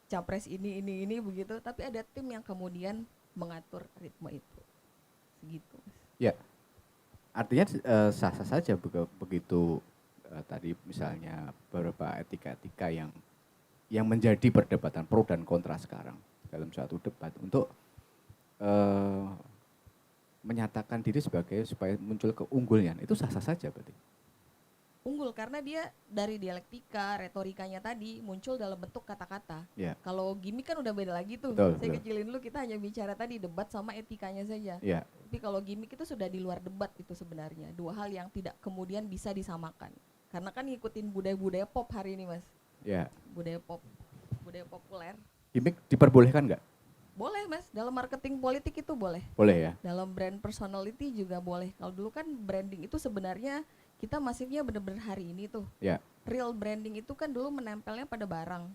Speaker 5: capres ini begitu, tapi ada tim yang kemudian mengatur ritme itu. Segitu.
Speaker 7: Ya, artinya sah-sah saja begitu tadi misalnya beberapa etika-etika yang menjadi perdebatan pro dan kontra sekarang dalam suatu debat untuk menyatakan diri sebagai supaya muncul keunggulan, itu sah-sah saja berarti.
Speaker 5: Unggul karena dia dari dialektika, retorikanya tadi muncul dalam bentuk kata-kata.
Speaker 7: Ya,
Speaker 5: Kalau gimmick kan udah beda lagi tuh.
Speaker 7: Betul,
Speaker 5: Saya
Speaker 7: betul.
Speaker 5: kecilin dulu, kita hanya bicara tadi debat sama etikanya saja.
Speaker 7: ya,
Speaker 5: Tapi kalau gimmick itu sudah di luar debat itu sebenarnya. Dua hal yang tidak kemudian bisa disamakan. Karena kan ngikutin budaya-budaya pop hari ini, Mas.
Speaker 7: ya.
Speaker 5: Budaya populer.
Speaker 7: Gimmick diperbolehkan nggak?
Speaker 5: Boleh, Mas. Dalam marketing politik itu boleh.
Speaker 7: Boleh ya.
Speaker 5: Dalam brand personality juga boleh. Kalau dulu kan branding itu sebenarnya kita masifnya benar-benar hari ini tuh.
Speaker 7: Ya,
Speaker 5: Real branding itu kan dulu menempelnya pada barang.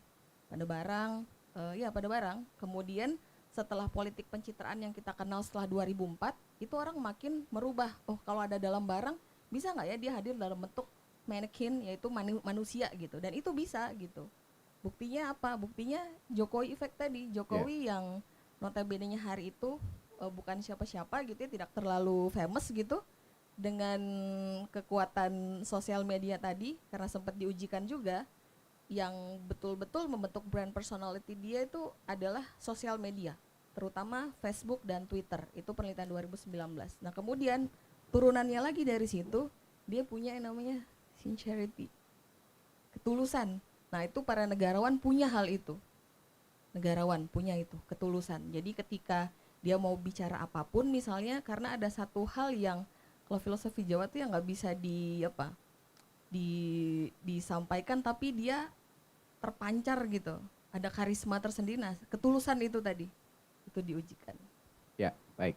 Speaker 5: Pada barang. Kemudian setelah politik pencitraan yang kita kenal setelah 2004, itu orang makin merubah. Oh, kalau ada dalam barang, bisa nggak ya dia hadir dalam bentuk manekin, yaitu manusia gitu. Dan itu bisa gitu. Buktinya apa? Buktinya Jokowi efek tadi. Jokowi yang notabene-nya hari itu bukan siapa-siapa gitu ya, tidak terlalu famous gitu. Dengan kekuatan sosial media tadi, karena sempat diujikan juga, yang betul-betul membentuk brand personality dia itu adalah sosial media, terutama Facebook dan Twitter. Itu penelitian 2019. Nah kemudian turunannya lagi dari situ, dia punya yang namanya sincerity, ketulusan. Nah itu para negarawan punya hal itu. Negarawan punya itu, ketulusan. Jadi ketika dia mau bicara apapun misalnya, karena ada satu hal yang kalau filosofi Jawa tuh yang nggak bisa disampaikan, tapi dia terpancar gitu, ada karisma tersendiri. Nah ketulusan itu tadi itu diujikan.
Speaker 7: ya, baik.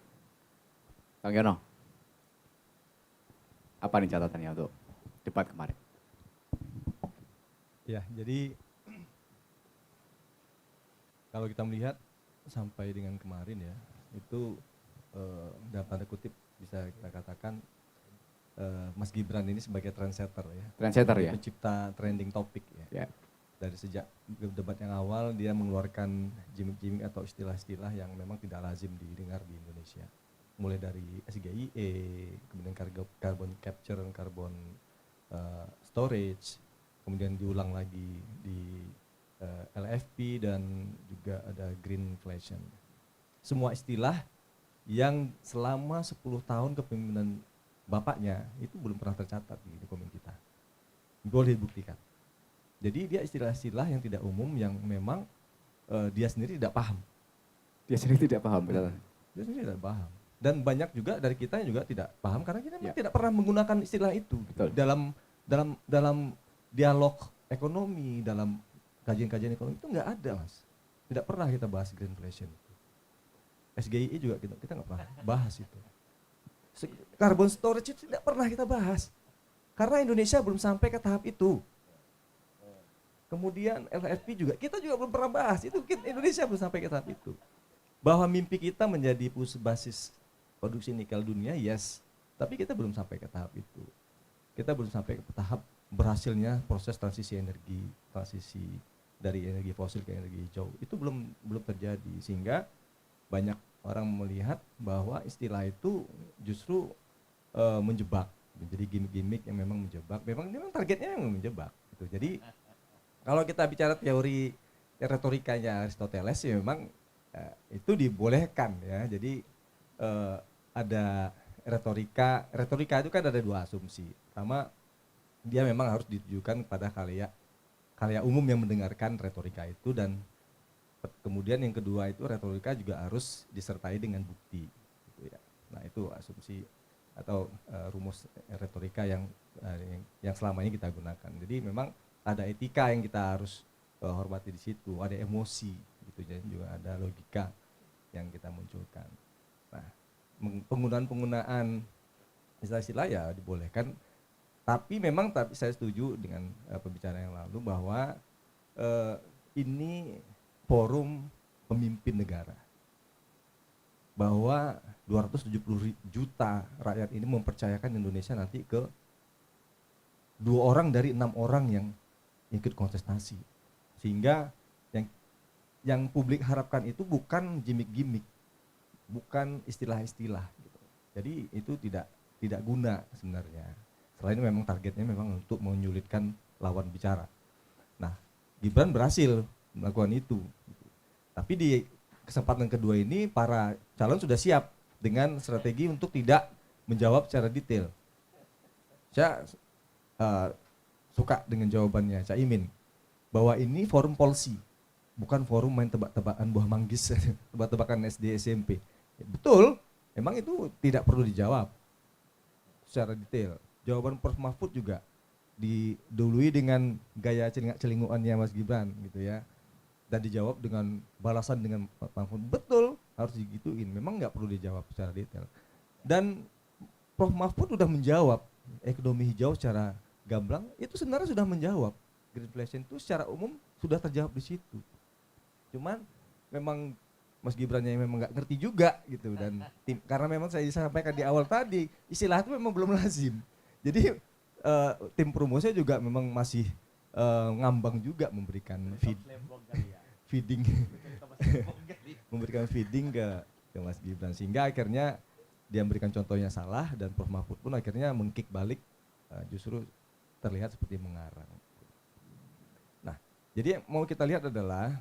Speaker 7: Bang Yono, apa nih catatannya untuk debat kemarin?
Speaker 6: Ya, jadi kalau kita melihat sampai dengan kemarin ya, itu dalam tanda kutip bisa kita katakan Mas Gibran ini sebagai trendsetter ya.
Speaker 7: Trendsetter ya?
Speaker 6: Pencipta trending topik ya.
Speaker 7: Ya,
Speaker 6: Dari sejak debat yang awal dia mengeluarkan gimmick-gimmick atau istilah-istilah yang memang tidak lazim didengar di Indonesia. Mulai dari SGIE, kemudian carbon capture, carbon storage, kemudian diulang lagi di LFP dan juga ada green inflation. Semua istilah yang selama 10 tahun kepemimpinan bapaknya itu belum pernah tercatat di dokumen kita. Boleh dibuktikan. Jadi dia istilah-istilah yang tidak umum yang memang dia sendiri tidak paham.
Speaker 7: dia sendiri tidak paham. Betul.
Speaker 6: Dia sendiri tidak paham. Dan banyak juga dari kita yang juga tidak paham karena kita memang
Speaker 7: Ya.
Speaker 6: tidak pernah menggunakan istilah itu.
Speaker 7: Betul.
Speaker 6: Dalam dialog ekonomi, dalam kajian-kajian ekonomi itu nggak ada, Mas. Tidak pernah kita bahas green inflation. SGIE juga kita nggak pernah bahas itu. Carbon storage itu tidak pernah kita bahas. Karena Indonesia belum sampai ke tahap itu. Kemudian LFP juga, kita juga belum pernah bahas. Itu Indonesia belum sampai ke tahap itu. Bahwa mimpi kita menjadi basis produksi nikel dunia, yes. Tapi kita belum sampai ke tahap itu. Kita belum sampai ke tahap berhasilnya proses transisi energi, transisi dari energi fosil ke energi hijau. Itu belum terjadi. Sehingga banyak orang melihat bahwa istilah itu justru menjebak, jadi gimmick-gimmick yang memang menjebak. Memang targetnya yang menjebak. Gitu. Jadi kalau kita bicara teori retorikanya Aristoteles, ya memang itu dibolehkan ya. Jadi ada retorika itu kan ada dua asumsi. Pertama, dia memang harus ditujukan pada khalayak umum yang mendengarkan retorika itu, dan kemudian yang kedua itu retorika juga harus disertai dengan bukti gitu ya. Nah itu asumsi atau rumus retorika yang selama ini kita gunakan. Jadi memang ada etika yang kita harus hormati di situ, ada emosi gitu, jadi juga ada logika yang kita munculkan. Nah penggunaan istilah-istilah ya dibolehkan, tapi saya setuju dengan pembicaraan yang lalu bahwa ini forum pemimpin negara, bahwa 270 juta rakyat ini mempercayakan Indonesia nanti ke 2 orang dari 6 orang yang ikut kontestasi. Sehingga yang publik harapkan itu bukan gimmick-gimmick, bukan istilah-istilah gitu. Jadi itu tidak guna sebenarnya. Selain memang targetnya memang untuk menyulitkan lawan bicara. Nah, Gibran berhasil melakukan itu. Tapi di kesempatan kedua ini para calon sudah siap dengan strategi untuk tidak menjawab secara detail. Saya suka dengan jawabannya Caimin bahwa ini forum polsi, bukan forum main tebak-tebakan buah manggis, tebak-tebakan SD SMP. Ya, betul, memang itu tidak perlu dijawab secara detail. Jawaban Prof Mahfud juga didului dengan gaya celingak-celingukannya Mas Gibran gitu ya, dan dijawab dengan balasan dengan Pak Mahfud. Betul, harus digituin. Memang nggak perlu dijawab secara detail. Dan Prof Mahfud sudah menjawab ekonomi hijau secara gamblang, itu sebenarnya sudah menjawab. Greenflation itu secara umum sudah terjawab di situ. Cuman memang Mas Gibran yang memang nggak ngerti juga gitu, dan karena memang saya sampaikan di awal tadi, istilah itu memang belum lazim. Jadi tim promosi juga memang masih ngambang juga memberikan feeding memberikan feeding ke Mas Gibran, sehingga akhirnya dia memberikan contohnya salah dan Prof Mahfud pun akhirnya mengkick balik, justru terlihat seperti mengarang. Nah, jadi yang mau kita lihat adalah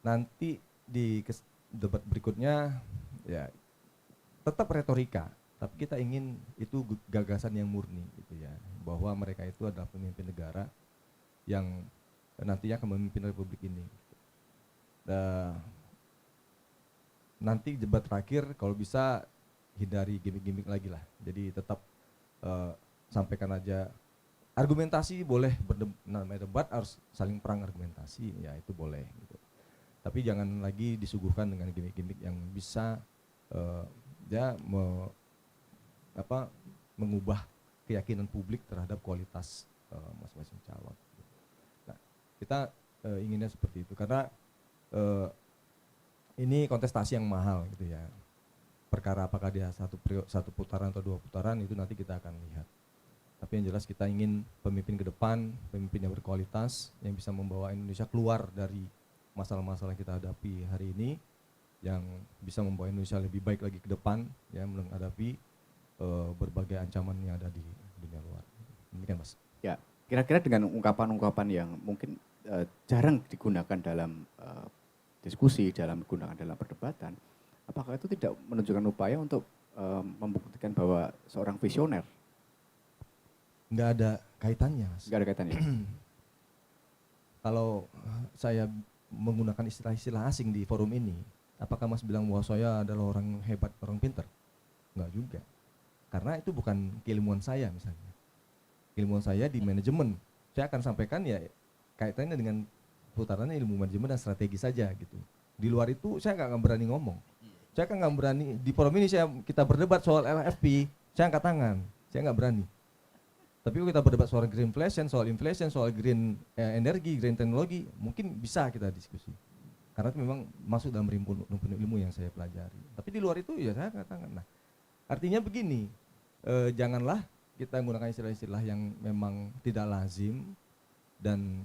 Speaker 6: nanti di debat berikutnya ya tetap retorika, tapi kita ingin itu gagasan yang murni gitu ya, bahwa mereka itu adalah pemimpin negara yang nantinya akan memimpin republik ini. Nanti debat terakhir kalau bisa hindari gimmick-gimmick lagi lah. Jadi tetap sampaikan aja argumentasi, boleh namanya debat harus saling perang argumentasi, ya itu boleh gitu. Tapi jangan lagi disuguhkan dengan gimmick-gimmick yang bisa mengubah keyakinan publik terhadap kualitas masing-masing calon. Nah, kita inginnya seperti itu karena ini kontestasi yang mahal gitu ya. Perkara apakah dia satu putaran atau 2 putaran itu nanti kita akan lihat. Tapi yang jelas kita ingin pemimpin ke depan, pemimpin yang berkualitas, yang bisa membawa Indonesia keluar dari masalah-masalah yang kita hadapi hari ini, yang bisa membawa Indonesia lebih baik lagi ke depan, ya, menghadapi berbagai ancaman yang ada di dunia luar. Demikian Mas.
Speaker 7: Ya, kira-kira dengan ungkapan-ungkapan yang mungkin jarang digunakan dalam diskusi, digunakan dalam perdebatan, apakah itu tidak menunjukkan upaya untuk membuktikan bahwa seorang visioner?
Speaker 6: Nggak ada kaitannya Mas.
Speaker 7: Nggak ada kaitannya.
Speaker 6: Kalau saya menggunakan istilah-istilah asing di forum ini, apakah Mas bilang bahwa saya adalah orang hebat, orang pintar? Enggak juga. Karena itu bukan keilmuan saya misalnya. Keilmuan saya di manajemen. Saya akan sampaikan ya kaitannya dengan putarannya ilmu manajemen dan strategi saja gitu. Di luar itu saya nggak berani ngomong. Saya kan nggak berani di forum ini kita berdebat soal LFP, saya angkat tangan. Saya nggak berani. Tapi kalau kita berdebat soal greenflation, soal green energi, green teknologi, mungkin bisa kita diskusi. Karena itu memang masuk dalam rumpun ilmu yang saya pelajari. Tapi di luar itu ya saya katakan. Nah, artinya begini, janganlah kita menggunakan istilah-istilah yang memang tidak lazim dan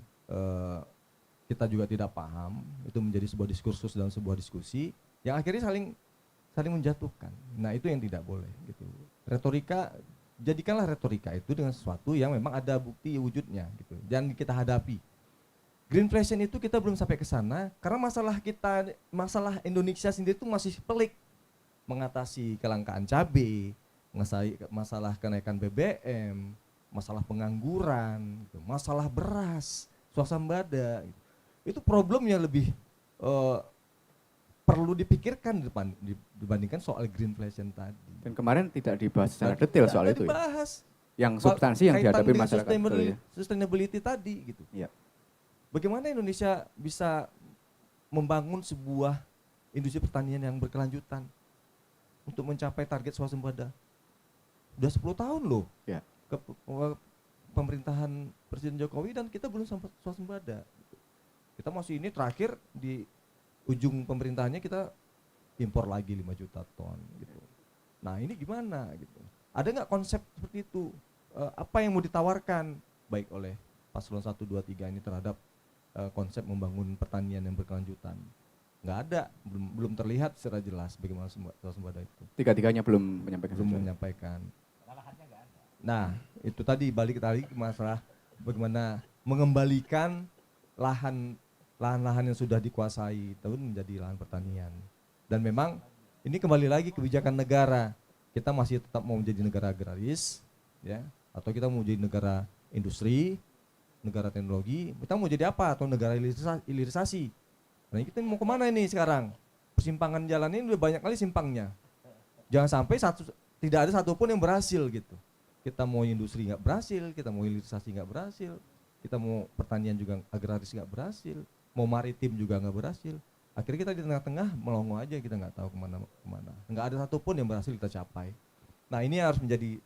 Speaker 6: kita juga tidak paham. Itu menjadi sebuah diskursus dalam sebuah diskusi yang akhirnya saling menjatuhkan. Nah, itu yang tidak boleh gitu. Jadikanlah retorika itu dengan sesuatu yang memang ada bukti wujudnya gitu. Jangan kita hadapi. Greenflation itu kita belum sampai ke sana karena masalah Indonesia sendiri itu masih pelik. Mengatasi kelangkaan cabai, masalah kenaikan BBM, masalah pengangguran, gitu, masalah beras, swasembada. Gitu. Itu problemnya lebih perlu dipikirkan dibandingkan soal greenflation tadi.
Speaker 7: Dan kemarin tidak dibahas secara detail soal itu
Speaker 6: dibahas.
Speaker 7: Ya. Yang substansi yang dihadapi masyarakat.
Speaker 6: Sustainability tadi gitu.
Speaker 7: Ya.
Speaker 6: Bagaimana Indonesia bisa membangun sebuah industri pertanian yang berkelanjutan untuk mencapai target swasembada? Udah 10 tahun loh.
Speaker 7: Ya.
Speaker 6: Pemerintahan Presiden Jokowi dan kita belum sampai swasembada. Kita masih ini terakhir di ujung pemerintahannya kita impor lagi 5 juta ton gitu. Nah ini gimana gitu. Ada nggak konsep seperti itu? apa yang mau ditawarkan baik oleh paslon 1, 2, 3 ini terhadap konsep membangun pertanian yang berkelanjutan. Nggak ada, belum terlihat secara jelas bagaimana swasembada itu.
Speaker 7: Tiga-tiganya belum menyampaikan.
Speaker 6: Belum menyampaikan. Nah, itu tadi balik tadi ke masalah bagaimana mengembalikan lahan-lahan yang sudah dikuasai itu menjadi lahan pertanian. Dan memang ini kembali lagi kebijakan negara. Kita masih tetap mau menjadi negara agraris, ya, atau kita mau jadi negara industri, negara teknologi, kita mau jadi apa? Atau negara hilirisasi. Nah, kita mau kemana ini sekarang? Persimpangan jalan ini udah banyak kali simpangnya. Jangan sampai tidak ada satupun yang berhasil gitu. Kita mau industri nggak berhasil, kita mau hilirisasi nggak berhasil, kita mau pertanian juga agraris nggak berhasil, mau maritim juga nggak berhasil. Akhirnya kita di tengah-tengah melongo aja, kita nggak tahu kemana. Nggak ada satupun yang berhasil kita capai. Nah, ini harus menjadi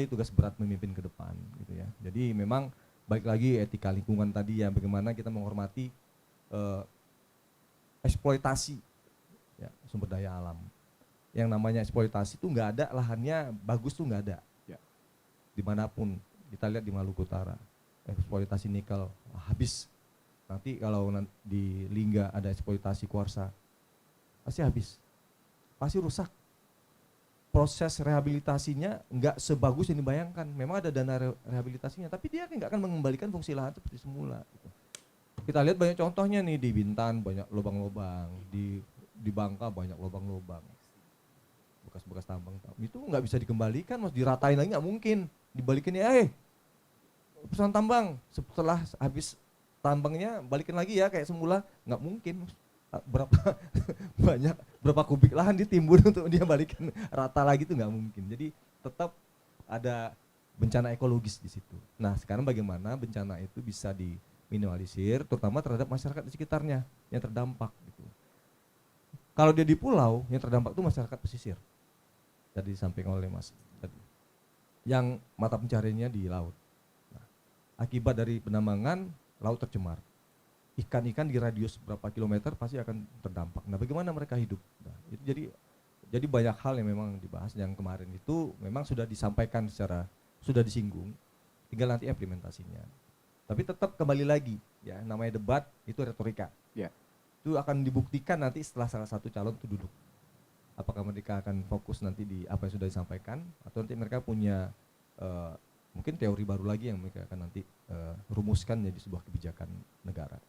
Speaker 6: tugas berat memimpin ke depan gitu ya. Jadi memang baik lagi etika lingkungan tadi ya, bagaimana kita menghormati eksploitasi ya, sumber daya alam. Yang namanya eksploitasi itu nggak ada, lahannya bagus tuh nggak ada.
Speaker 7: Ya.
Speaker 6: Dimanapun, kita lihat di Maluku Utara, eksploitasi nikel habis. Nanti kalau di Lingga ada eksploitasi kuarsa, pasti habis, pasti rusak. Proses rehabilitasinya nggak sebagus yang dibayangkan. Memang ada dana rehabilitasinya, tapi dia nggak akan mengembalikan fungsi lahan seperti semula. Gitu. Kita lihat banyak contohnya nih, di Bintan banyak lubang-lubang, di Bangka banyak lubang-lubang, bekas-bekas tambang. Itu nggak bisa dikembalikan, mas, diratain lagi nggak mungkin. Dibalikin ya, perusahaan tambang setelah habis tambangnya balikin lagi ya kayak semula, nggak mungkin. Berapa kubik lahan ditimbun untuk dia balikin rata lagi, itu nggak mungkin. Jadi tetap ada bencana ekologis di situ. Nah, sekarang bagaimana bencana itu bisa diminimalisir, terutama terhadap masyarakat di sekitarnya yang terdampak gitu. Kalau dia di pulau, yang terdampak itu masyarakat pesisir. Tadi disampaikan oleh Mas tadi. Yang mata pencariannya di laut. Nah, akibat dari penambangan, laut tercemar. Ikan-ikan di radius berapa kilometer pasti akan terdampak. Nah, bagaimana mereka hidup? Nah, itu jadi banyak hal yang memang dibahas. Yang kemarin itu memang sudah disampaikan sudah disinggung, tinggal nanti implementasinya. Tapi tetap kembali lagi, ya, namanya debat itu retorika.
Speaker 7: Ya.
Speaker 6: Itu akan dibuktikan nanti setelah salah satu calon itu duduk. Apakah mereka akan fokus nanti di apa yang sudah disampaikan, atau nanti mereka punya mungkin teori baru lagi yang mereka akan nanti rumuskan menjadi sebuah kebijakan negara.